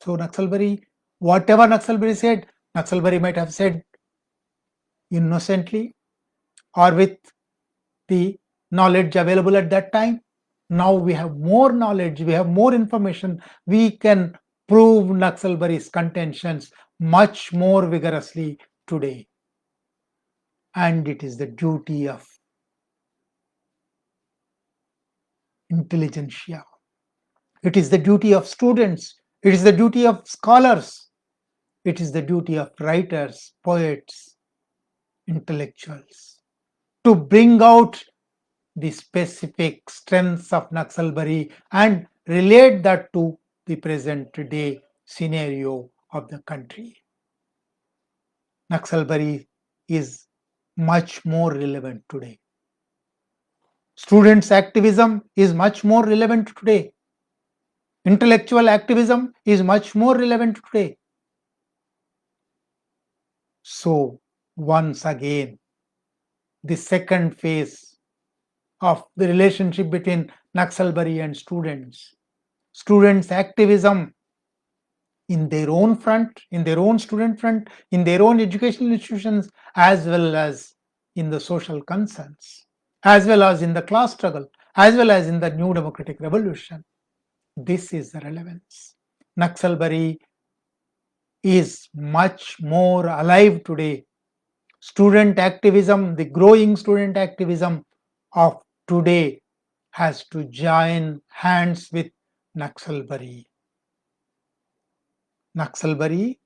S1: So Naxalbari, whatever Naxalbari said, Naxalbari might have said innocently or with the knowledge available at that time. Now we have more knowledge, we have more information, we can prove Naxalbari's contentions much more vigorously today. And it is the duty of intelligentsia. It is the duty of students. It is the duty of scholars. It is the duty of writers, poets, intellectuals to bring out the specific strengths of Naxalbari and relate that to the present day scenario of the country. Naxalbari is much more relevant today. Students' activism is much more relevant today. Intellectual activism is much more relevant today. So, once again, the second phase of the relationship between Naxalbari and students. Students' activism in their own front, in their own student front, in their own educational institutions, as well as in the social concerns, as well as in the class struggle, as well as in the new democratic revolution. This is the relevance. Naxalbari is much more alive today. Student activism, the growing student activism of today has to join hands with Naxalbari. Naxalbari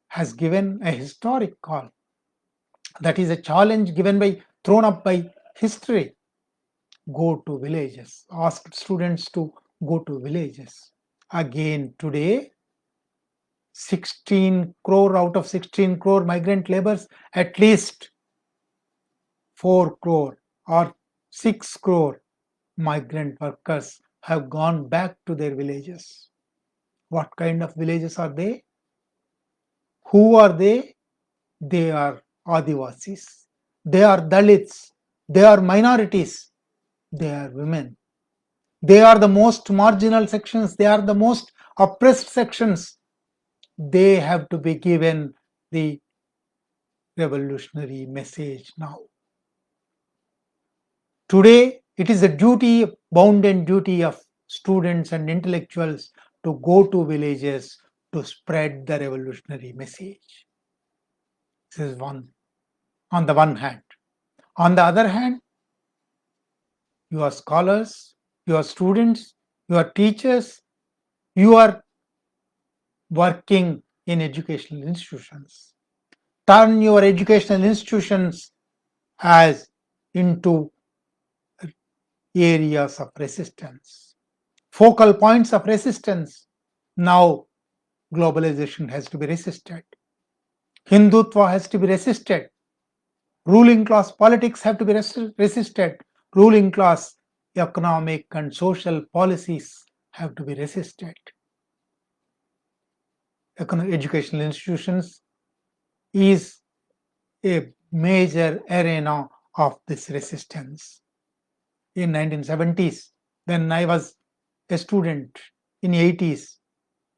S1: has given a historic call. That is a challenge thrown up by history. Go to villages. Ask students to go to villages. Again, today, 16 crore out of 16 crore migrant laborers, at least 4 crore or 6 crore migrant workers have gone back to their villages. What kind of villages are they? Who are they? They are Adivasis. They are Dalits. They are minorities. They are women. They are the most marginal sections. They are the most oppressed sections. They have to be given the revolutionary message now. Today, it is a duty, bounden duty of students and intellectuals to go to villages to spread the revolutionary message. This is one, on the one hand. On the other hand, you are scholars, you are students, you are teachers, you are working in educational institutions. Turn your educational institutions as into areas of resistance, focal points of resistance. Now, globalization has to be resisted. Hindutva has to be resisted. Ruling class politics have to be resisted. Ruling class economic and social policies have to be resisted. Educational institutions is a major arena of this resistance. In 1970s, when I was a student, in 80s,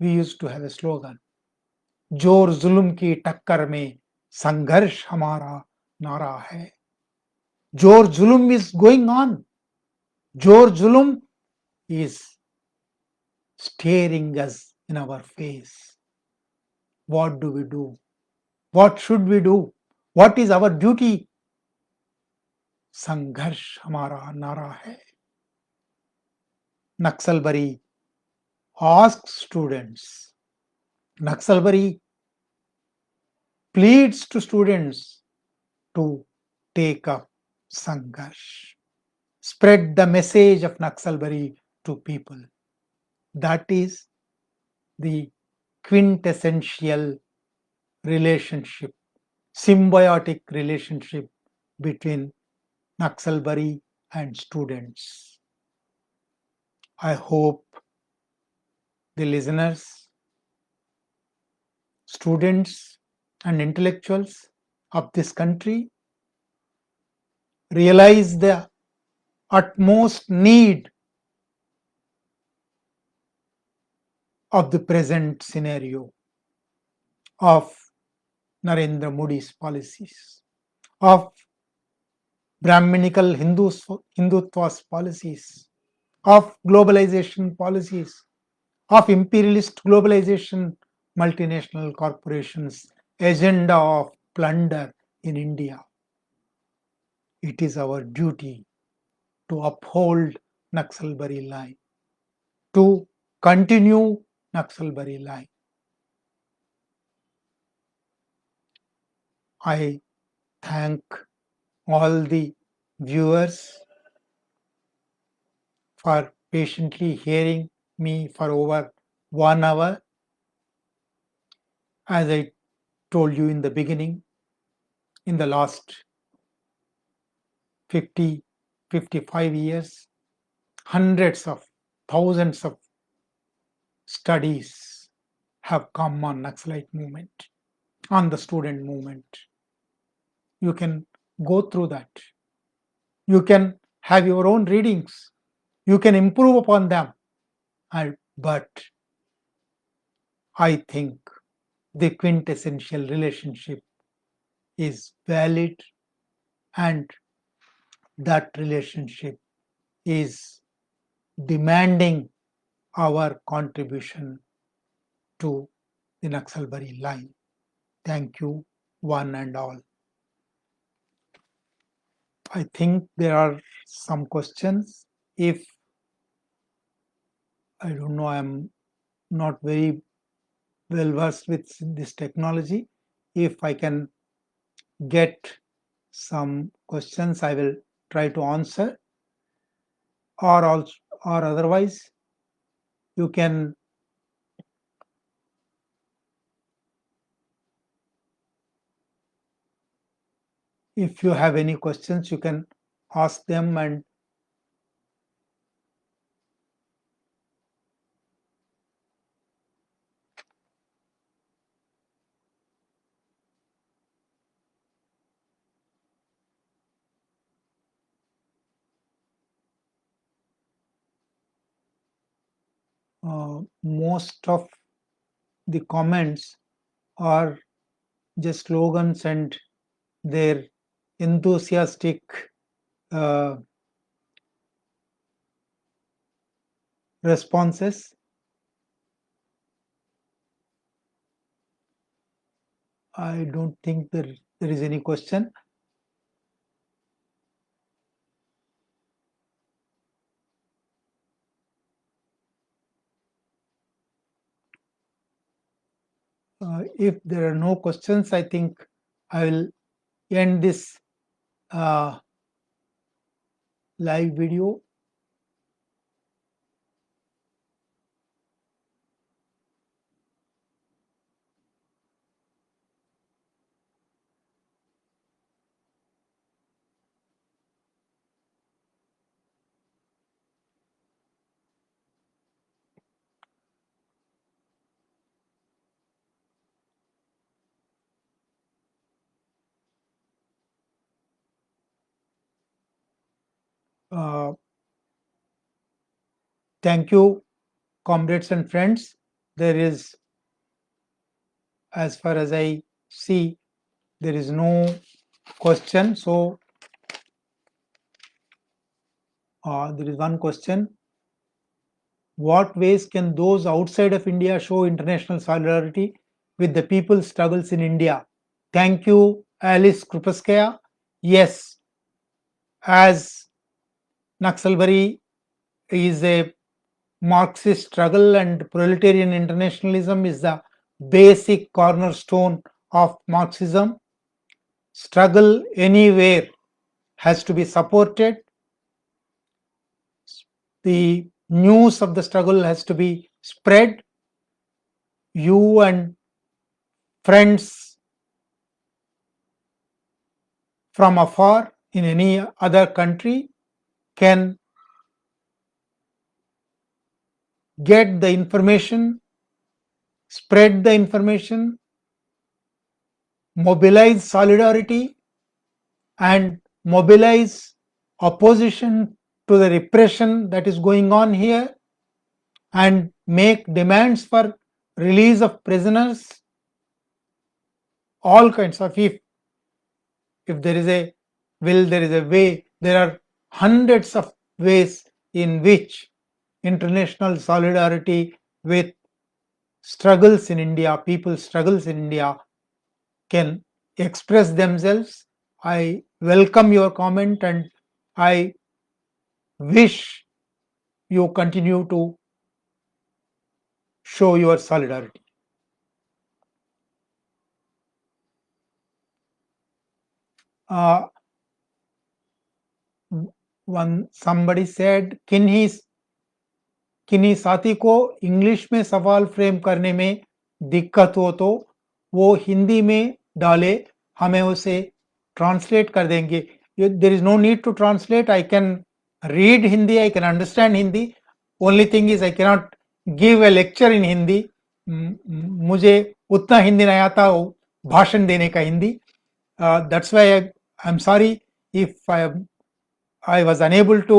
S1: we used to have a slogan, जोर जुल्म की टक्कर में संघर्ष हमारा नारा है. जोर जुल्म is going on. जोर जुल्म is staring us in our face. What do we do? What should we do? What is our duty? संघर्ष हमारा नारा है. Naxalbari asks students, Naxalbari pleads to students to take up Sangharsh, spread the message of Naxalbari to people. That is the quintessential relationship, symbiotic relationship between Naxalbari and students. I hope the listeners, students, and intellectuals of this country realize the utmost need of the present scenario of Narendra Modi's policies, of Brahminical Hindutva's policies, of globalization policies, of imperialist globalization, multinational corporations' agenda of plunder in India. It is our duty to uphold Naxalbari line, to continue Naxalbari line. I thank all the viewers for patiently hearing me for over 1 hour. As I told you in the beginning, in the last 50, 55 years, hundreds of thousands of studies have come on Naxalite movement, on the student movement. You can go through that. You can have your own readings. You can improve upon them. But I think the quintessential relationship is valid, and that relationship is demanding our contribution to the Naxalbari line. Thank you, one and all. I think there are some questions. If I don't know, I'm not very well versed with this technology. If I can get some questions, I will try to answer, or otherwise you can If you have any questions, you can ask them, and most of the comments are just slogans and their enthusiastic responses. I don't think there is any question. If there are no questions, I think I will end this live video. Uh, Thank you, comrades and friends. There is, as far as I see, there is no question. So there is one question. What ways can those outside of India show international solidarity with the people's struggles in India? Thank you, Alice Krupaskaya. Yes, as Naxalbari is a Marxist struggle and proletarian internationalism is the basic cornerstone of Marxism. Struggle anywhere has to be supported. The news of the struggle has to be spread. You and friends from afar in any other country can get the information, spread the information, mobilize solidarity, and mobilize opposition to the repression that is going on here, and make demands for release of prisoners, all kinds of. If there is a will, there is a way. There are hundreds of ways in which international solidarity with struggles in India, people's struggles in India, can express themselves. I welcome your comment and I wish you continue to show your solidarity. Somebody said, किन्हीं साथी को English में सवाल frame करने में दिक्कत हो तो वो हिंदी में डाले, हमें उसे ट्रांसलेट कर देंगे. There is no need to translate. I can read Hindi, I can understand Hindi. Only thing is I can not give a lecture in Hindi. मुझे उतना हिंदी नहीं आता हो भाषण देने का Hindi. That's why I am sorry if I was unable to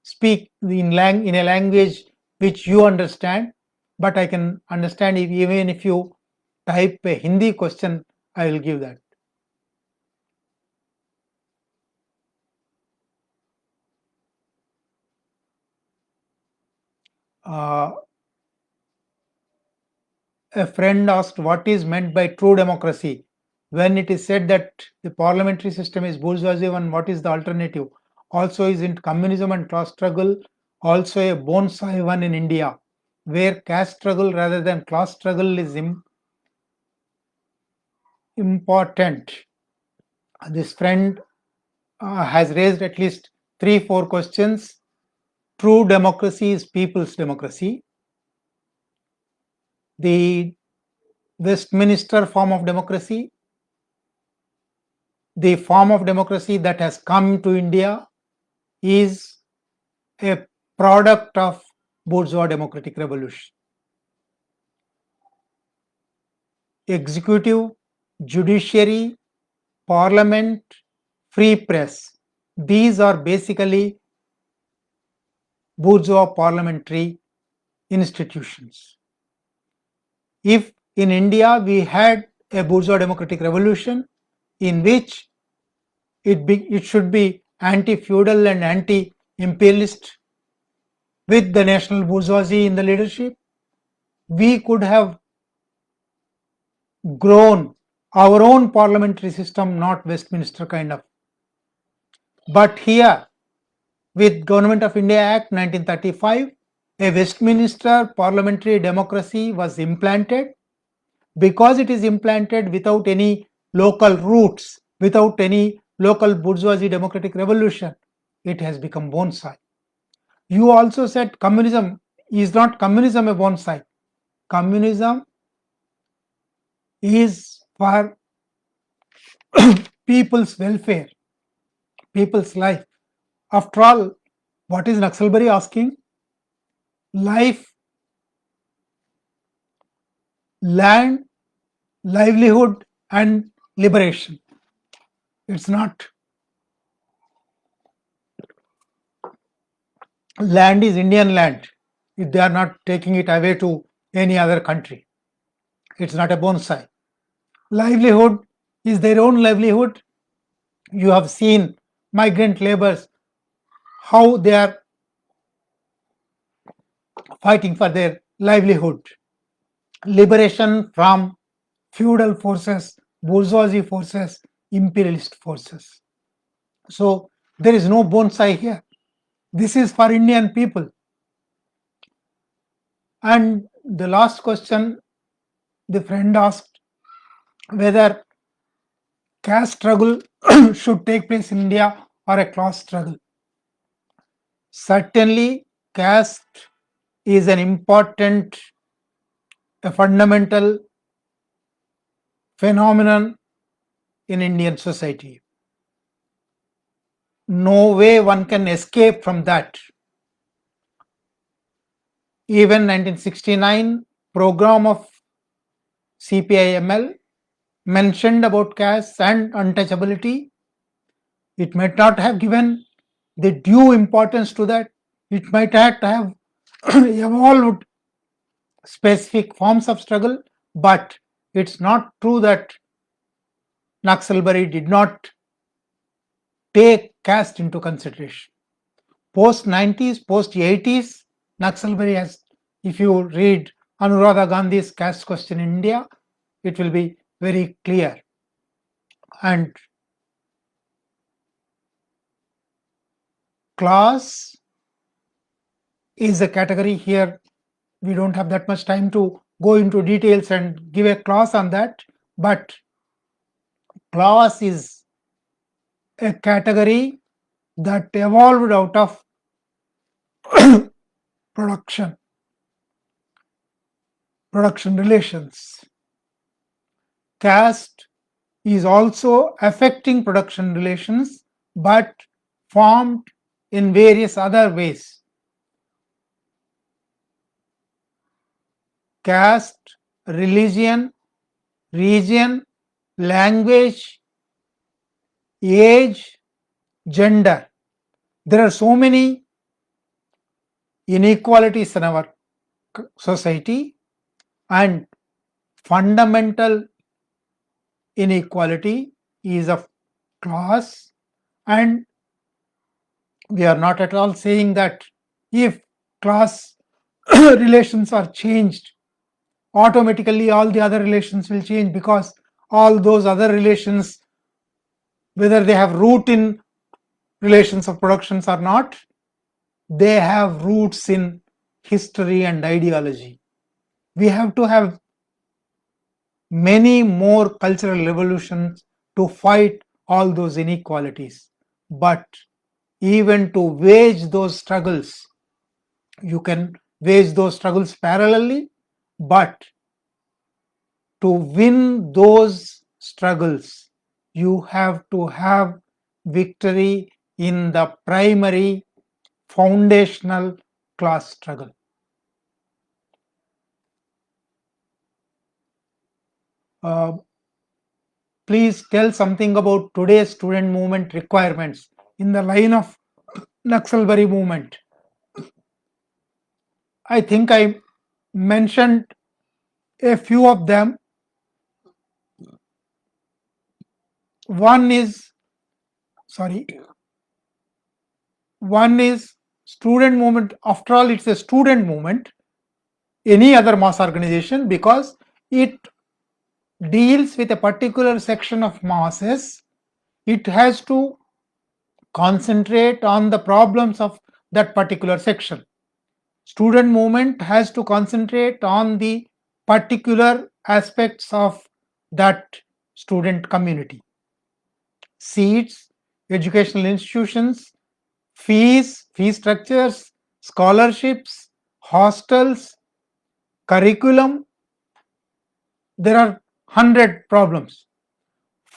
S1: speak in a language which you understand, but I can understand even if you type a Hindi question, I will give that. A friend asked what is meant by true democracy when it is said that the parliamentary system is bourgeoisie, and what is the alternative? Also, isn't communism and class struggle also a bonsai one in India, where caste struggle rather than class struggle is important? This friend has raised at least 3-4 questions. True democracy is people's democracy. The Westminster form of democracy the form of democracy that has come to India is a product of bourgeois democratic revolution. Executive, judiciary, parliament, free press, these are basically bourgeois parliamentary institutions. If in India we had a bourgeois democratic revolution in which it should be anti-feudal and anti-imperialist with the national bourgeoisie in the leadership, we could have grown our own parliamentary system, not Westminster kind of. But here, with Government of India Act 1935, a Westminster parliamentary democracy was implanted. Because it is implanted without any local roots, without any local bourgeoisie democratic revolution, it has become bonsai. You also said communism is not communism a bonsai. Communism is for people's welfare, people's life. After all, what is Naxalbari asking? Life, land, livelihood, and liberation. It's not. Land is Indian land. They are not taking it away to any other country. It's not a bonsai. Livelihood is their own livelihood. You have seen migrant laborers, how they are fighting for their livelihood. Liberation from feudal forces, bourgeoisie forces, imperialist forces. So there is no bonsai here. This is for Indian people. And the last question the friend asked, whether caste struggle should take place in India or a class struggle. Certainly, caste is an important, a fundamental phenomenon in Indian society. No way one can escape from that. Even 1969 program of CPIML mentioned about caste and untouchability. It might not have given the due importance to that. It might have evolved specific forms of struggle, but it's not true that Naxalbari did not take caste into consideration. Post 90s, post 80s, Naxalbari has, if you read Anuradha Gandhi's caste question in India, it will be very clear. And class is a category here. We don't have that much time to go into details and give a class on that, but class is a category that evolved out of production relations. Caste is also affecting production relations, but formed in various other ways. Caste, religion, region, language, age, gender. There are so many inequalities in our society, and fundamental inequality is of class. And we are not at all saying that if class relations are changed, automatically all the other relations will change, because all those other relations, whether they have root in relations of productions or not, they have roots in history and ideology. We have to have many more cultural revolutions to fight all those inequalities. But even to wage those struggles, you can wage those struggles parallelly, but to win those struggles, you have to have victory in the primary foundational class struggle. Please tell something about today's student movement requirements in the line of Naxalbari movement. I think I mentioned a few of them. One is student movement. After all, it's a student movement, any other mass organization, because it deals with a particular section of masses. It has to concentrate on the problems of that particular section. Student movement has to concentrate on the particular aspects of that student community. Seats, educational institutions, fees, fee structures, scholarships, hostels, curriculum. There are 100 problems.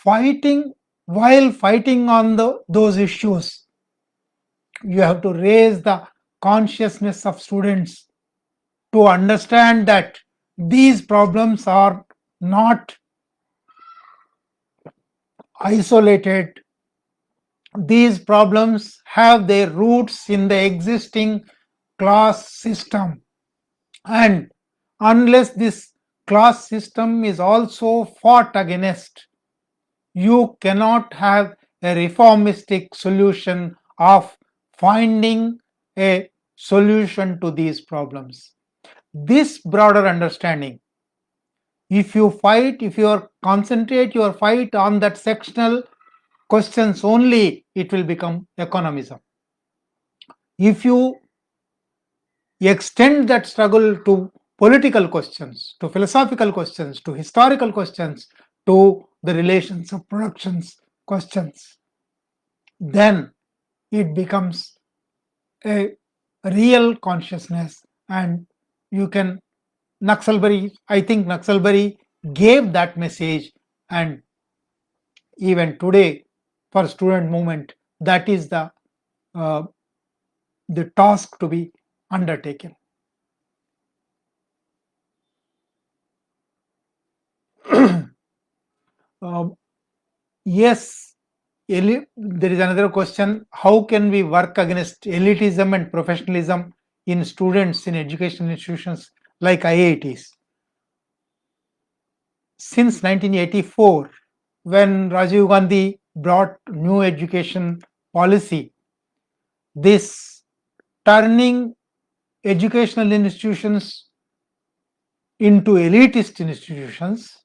S1: While fighting on those issues, you have to raise the consciousness of students to understand that these problems are not isolated. These problems have their roots in the existing class system, and unless this class system is also fought against, you cannot have a reformistic solution of finding a solution to these problems. This broader understanding, if you concentrate your fight on that sectional questions only, it will become economism. If you extend that struggle to political questions, to philosophical questions, to historical questions, to the relations of productions questions, then it becomes a real consciousness. And you can I think Naxalbari gave that message, and even today for student movement, that is the task to be undertaken. Yes, there is another question: how can we work against elitism and professionalism in students in education institutions like IITs? Since 1984, when Rajiv Gandhi brought new education policy, this turning educational institutions into elitist institutions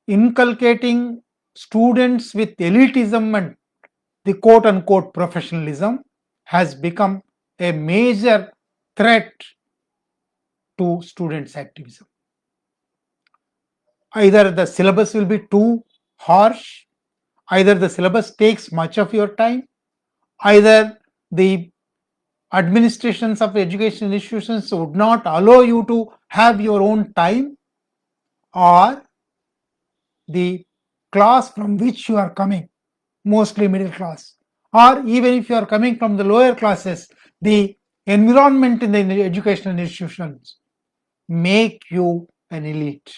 S1: inculcating students with elitism and the quote unquote professionalism has become a major threat to students' activism. Either the syllabus will be too harsh, either the syllabus takes much of your time, either the administrations of education institutions would not allow you to have your own time, or the class from which you are coming, mostly middle class, or even if you are coming from the lower classes, the environment in the educational institutions make you an elite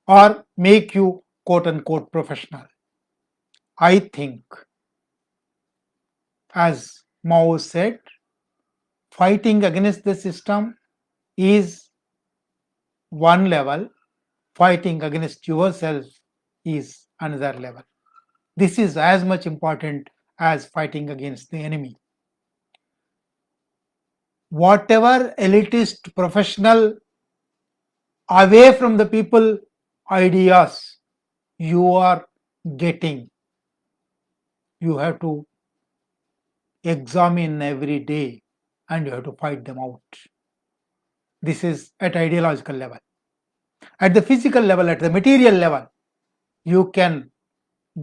S1: or make you quote unquote professional. I think, as Mao said, fighting against the system is one level, fighting against yourself is another level. This is as much important as fighting against the enemy. Whatever elitist, professional, away from the people ideas you are getting, you have to examine every day and you have to fight them out. This is at ideological level. At the physical level, at the material level, you can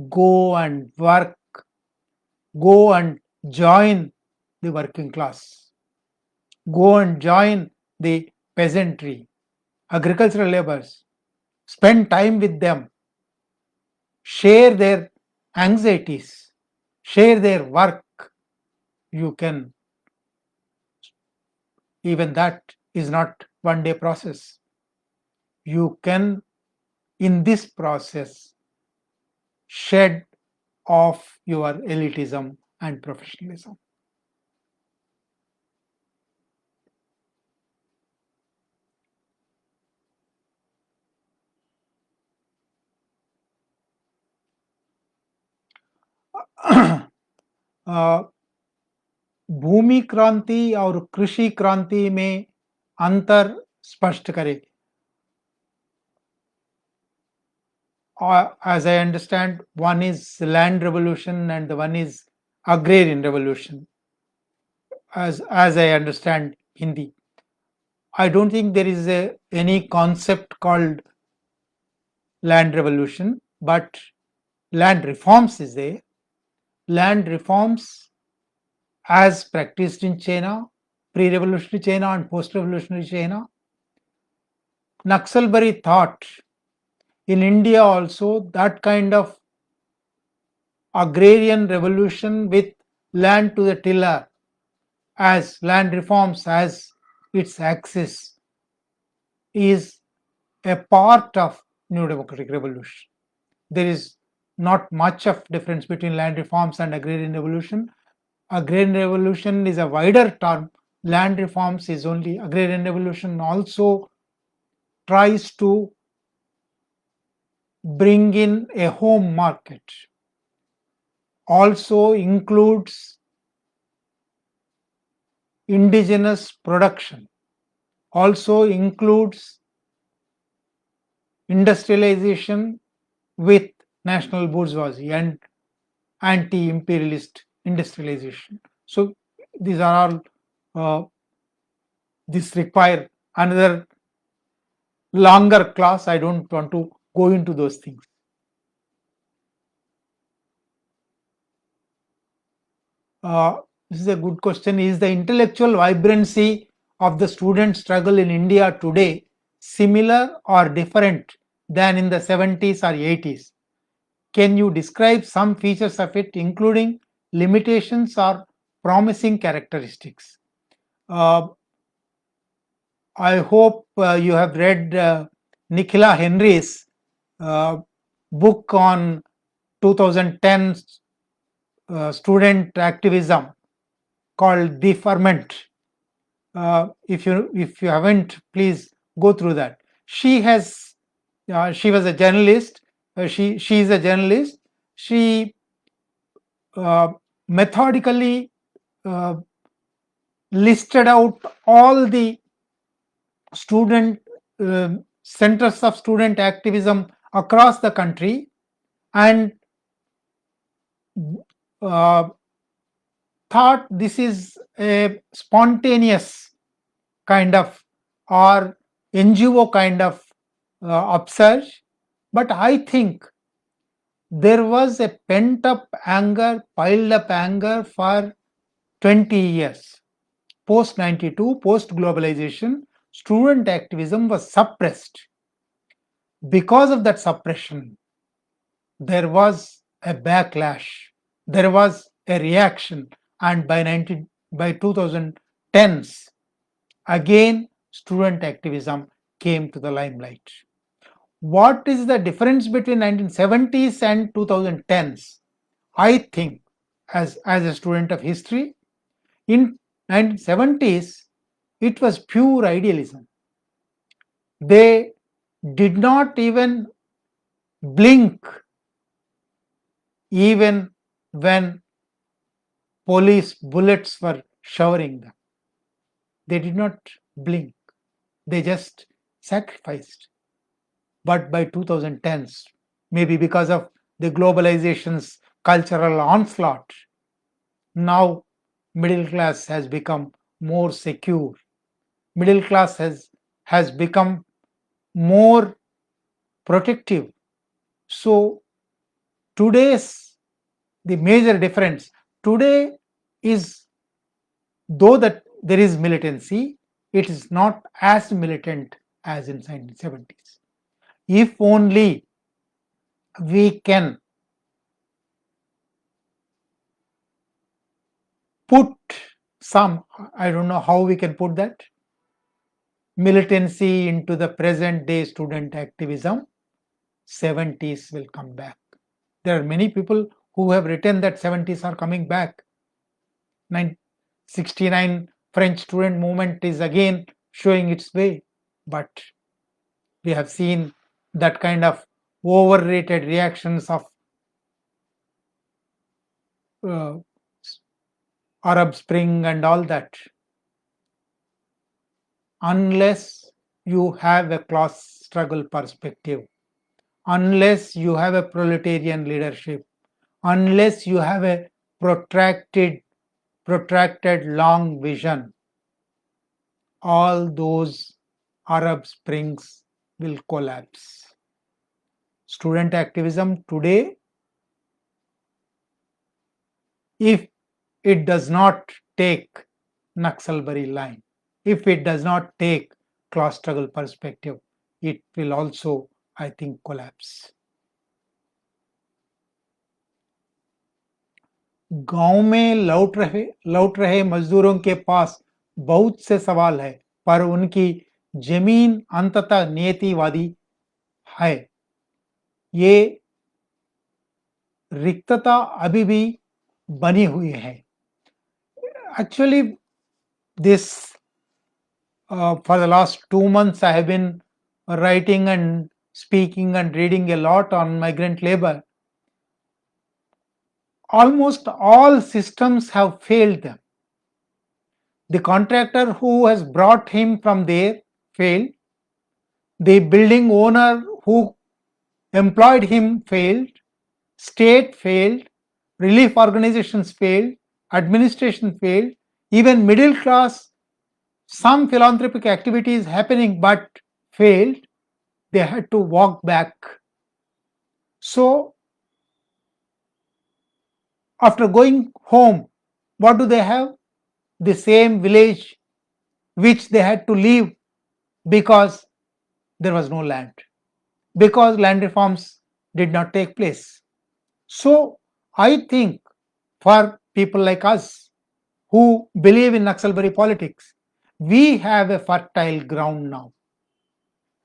S1: go and work, go and join the working class, go and join the peasantry, agricultural laborers, spend time with them, share their anxieties, share their work, you can, even that is not one day process. You can, in this process, shed off your elitism and professionalism. भूमि क्रांति और कृषि क्रांति में अंतर स्पष्ट करें. As I understand, one is land revolution and the one is agrarian revolution. As I understand Hindi, I don't think there is any concept called land revolution, but land reforms is there. Land reforms as practiced in China, pre-revolutionary China and post-revolutionary China. Naxalbari thought in India also that kind of agrarian revolution with land to the tiller as land reforms as its axis is a part of new democratic revolution. There is not much of difference between land reforms and agrarian revolution. Agrarian revolution is a wider term. Land reforms is only, agrarian revolution also tries to bring in a home market, also includes indigenous production, also includes industrialization with national bourgeoisie and anti-imperialist industrialization. So these are all, this require another longer class. I don't want to go into those things. This is a good question. Is the intellectual vibrancy of the student struggle in India today similar or different than in the 70s or 80s? Can you describe some features of it, including limitations or promising characteristics? I hope you have read Nikhila Henry's book on 2010 student activism called The Ferment. If you haven't, please go through that. She was a journalist. She is a journalist. She methodically listed out all the student centers of student activism across the country and thought this is a spontaneous kind of or NGO kind of upsurge, but I think there was a pent up anger, piled up anger for 20 years. Post 92, post globalization, student activism was suppressed. Because of that suppression, there was a backlash, there was a reaction, and by 2010s, again student activism came to the limelight. What is the difference between 1970s and 2010s? I think, as a student of history, in 1970s, it was pure idealism. They did not even blink even when police bullets were showering them. They did not blink. They just sacrificed. But by 2010s, maybe because of the globalization's cultural onslaught, now middle class has become more secure. Middle class has become more protective. So today's the major difference today is, though that there is militancy, it is not as militant as in 1970s. If only we can put some, I don't know how we can put that, militancy into the present day student activism, 70s will come back. There are many people who have written that 70s are coming back. 1969 French student movement is again showing its way, but we have seen that kind of overrated reactions of uh, Arab Spring and all that. Unless you have a class struggle perspective, unless you have a proletarian leadership, unless you have a protracted long vision, all those Arab Springs will collapse. Student activism today, if it does not take Naxalbari line, if it does not take class struggle perspective, it will also, I think, collapse. गांव में लौट रहे मजदूरों के पास बहुत से सवाल है, पर उनकी जमीन अंततः नियतिवादी है. ये रिक्तता अभी भी बनी हुई है. Actually, this for the last 2 months I have been writing and speaking and reading a lot on migrant labor. Almost all systems have failed them. The contractor who has brought him from there failed. The building owner who employed him failed. State failed. Relief organizations failed. Administration failed. Even middle class, some philanthropic activities happening but failed. They had to walk back. So after going home, what do they have? The same village which they had to leave because there was no land, because land reforms did not take place. So I think for people like us who believe in Naxalbari politics, we have a fertile ground now.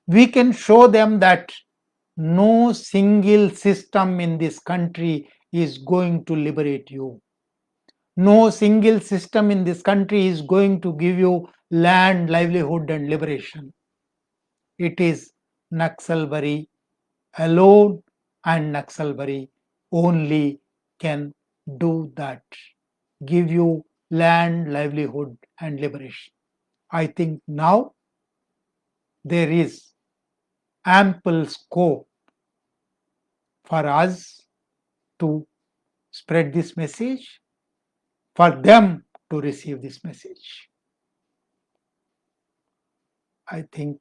S1: We can show them that no single system in this country is going to liberate you. No single system in this country is going to give you land, livelihood, and liberation. It is Naxalbari alone, and Naxalbari only can do that. Give you land, livelihood, and liberation. I think now there is ample scope for us to spread this message, for them to receive this message. I think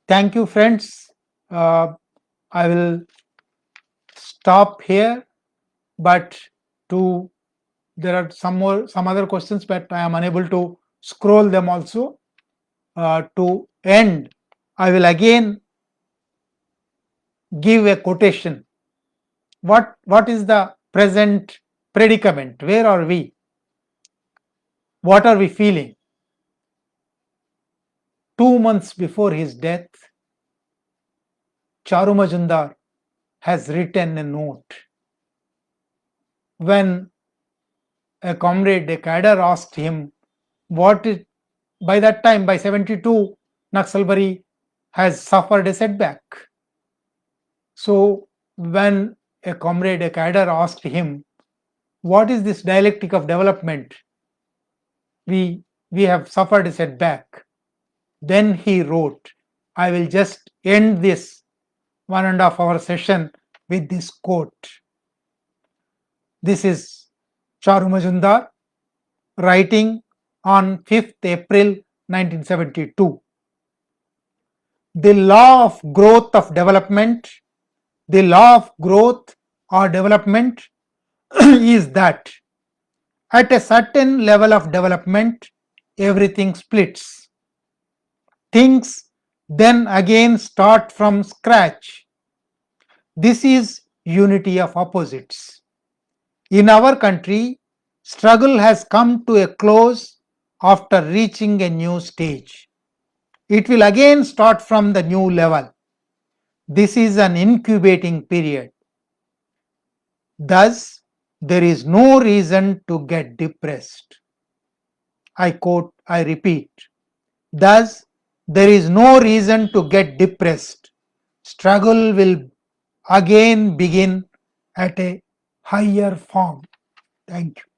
S1: Thank you, friends. I will stop here, but there are some other questions, but I am unable to scroll them also. To end, I will again give a quotation. What is the present predicament? Where are we? What are we feeling? 2 months before his death, Charu Majumdar has written a note. When a comrade, a cadre, asked him by that time, by 72, Naxalbari has suffered a setback. So when a comrade, a cadre, asked him, what is this dialectic of development? We have suffered a setback. Then he wrote, I will just end this 1.5 hour session with this quote. This is Charu Majumdar writing on 5th April 1972. The law of growth of development, the law of growth or development is that At a certain level of development, everything splits. Things then again start from scratch. This is unity of opposites. In our country, struggle has come to a close after reaching a new stage. It will again start from the new level. This is an incubating period. Thus, there is no reason to get depressed. I quote, I repeat. Thus, there is no reason to get depressed. Struggle will again begin at a higher form. Thank you.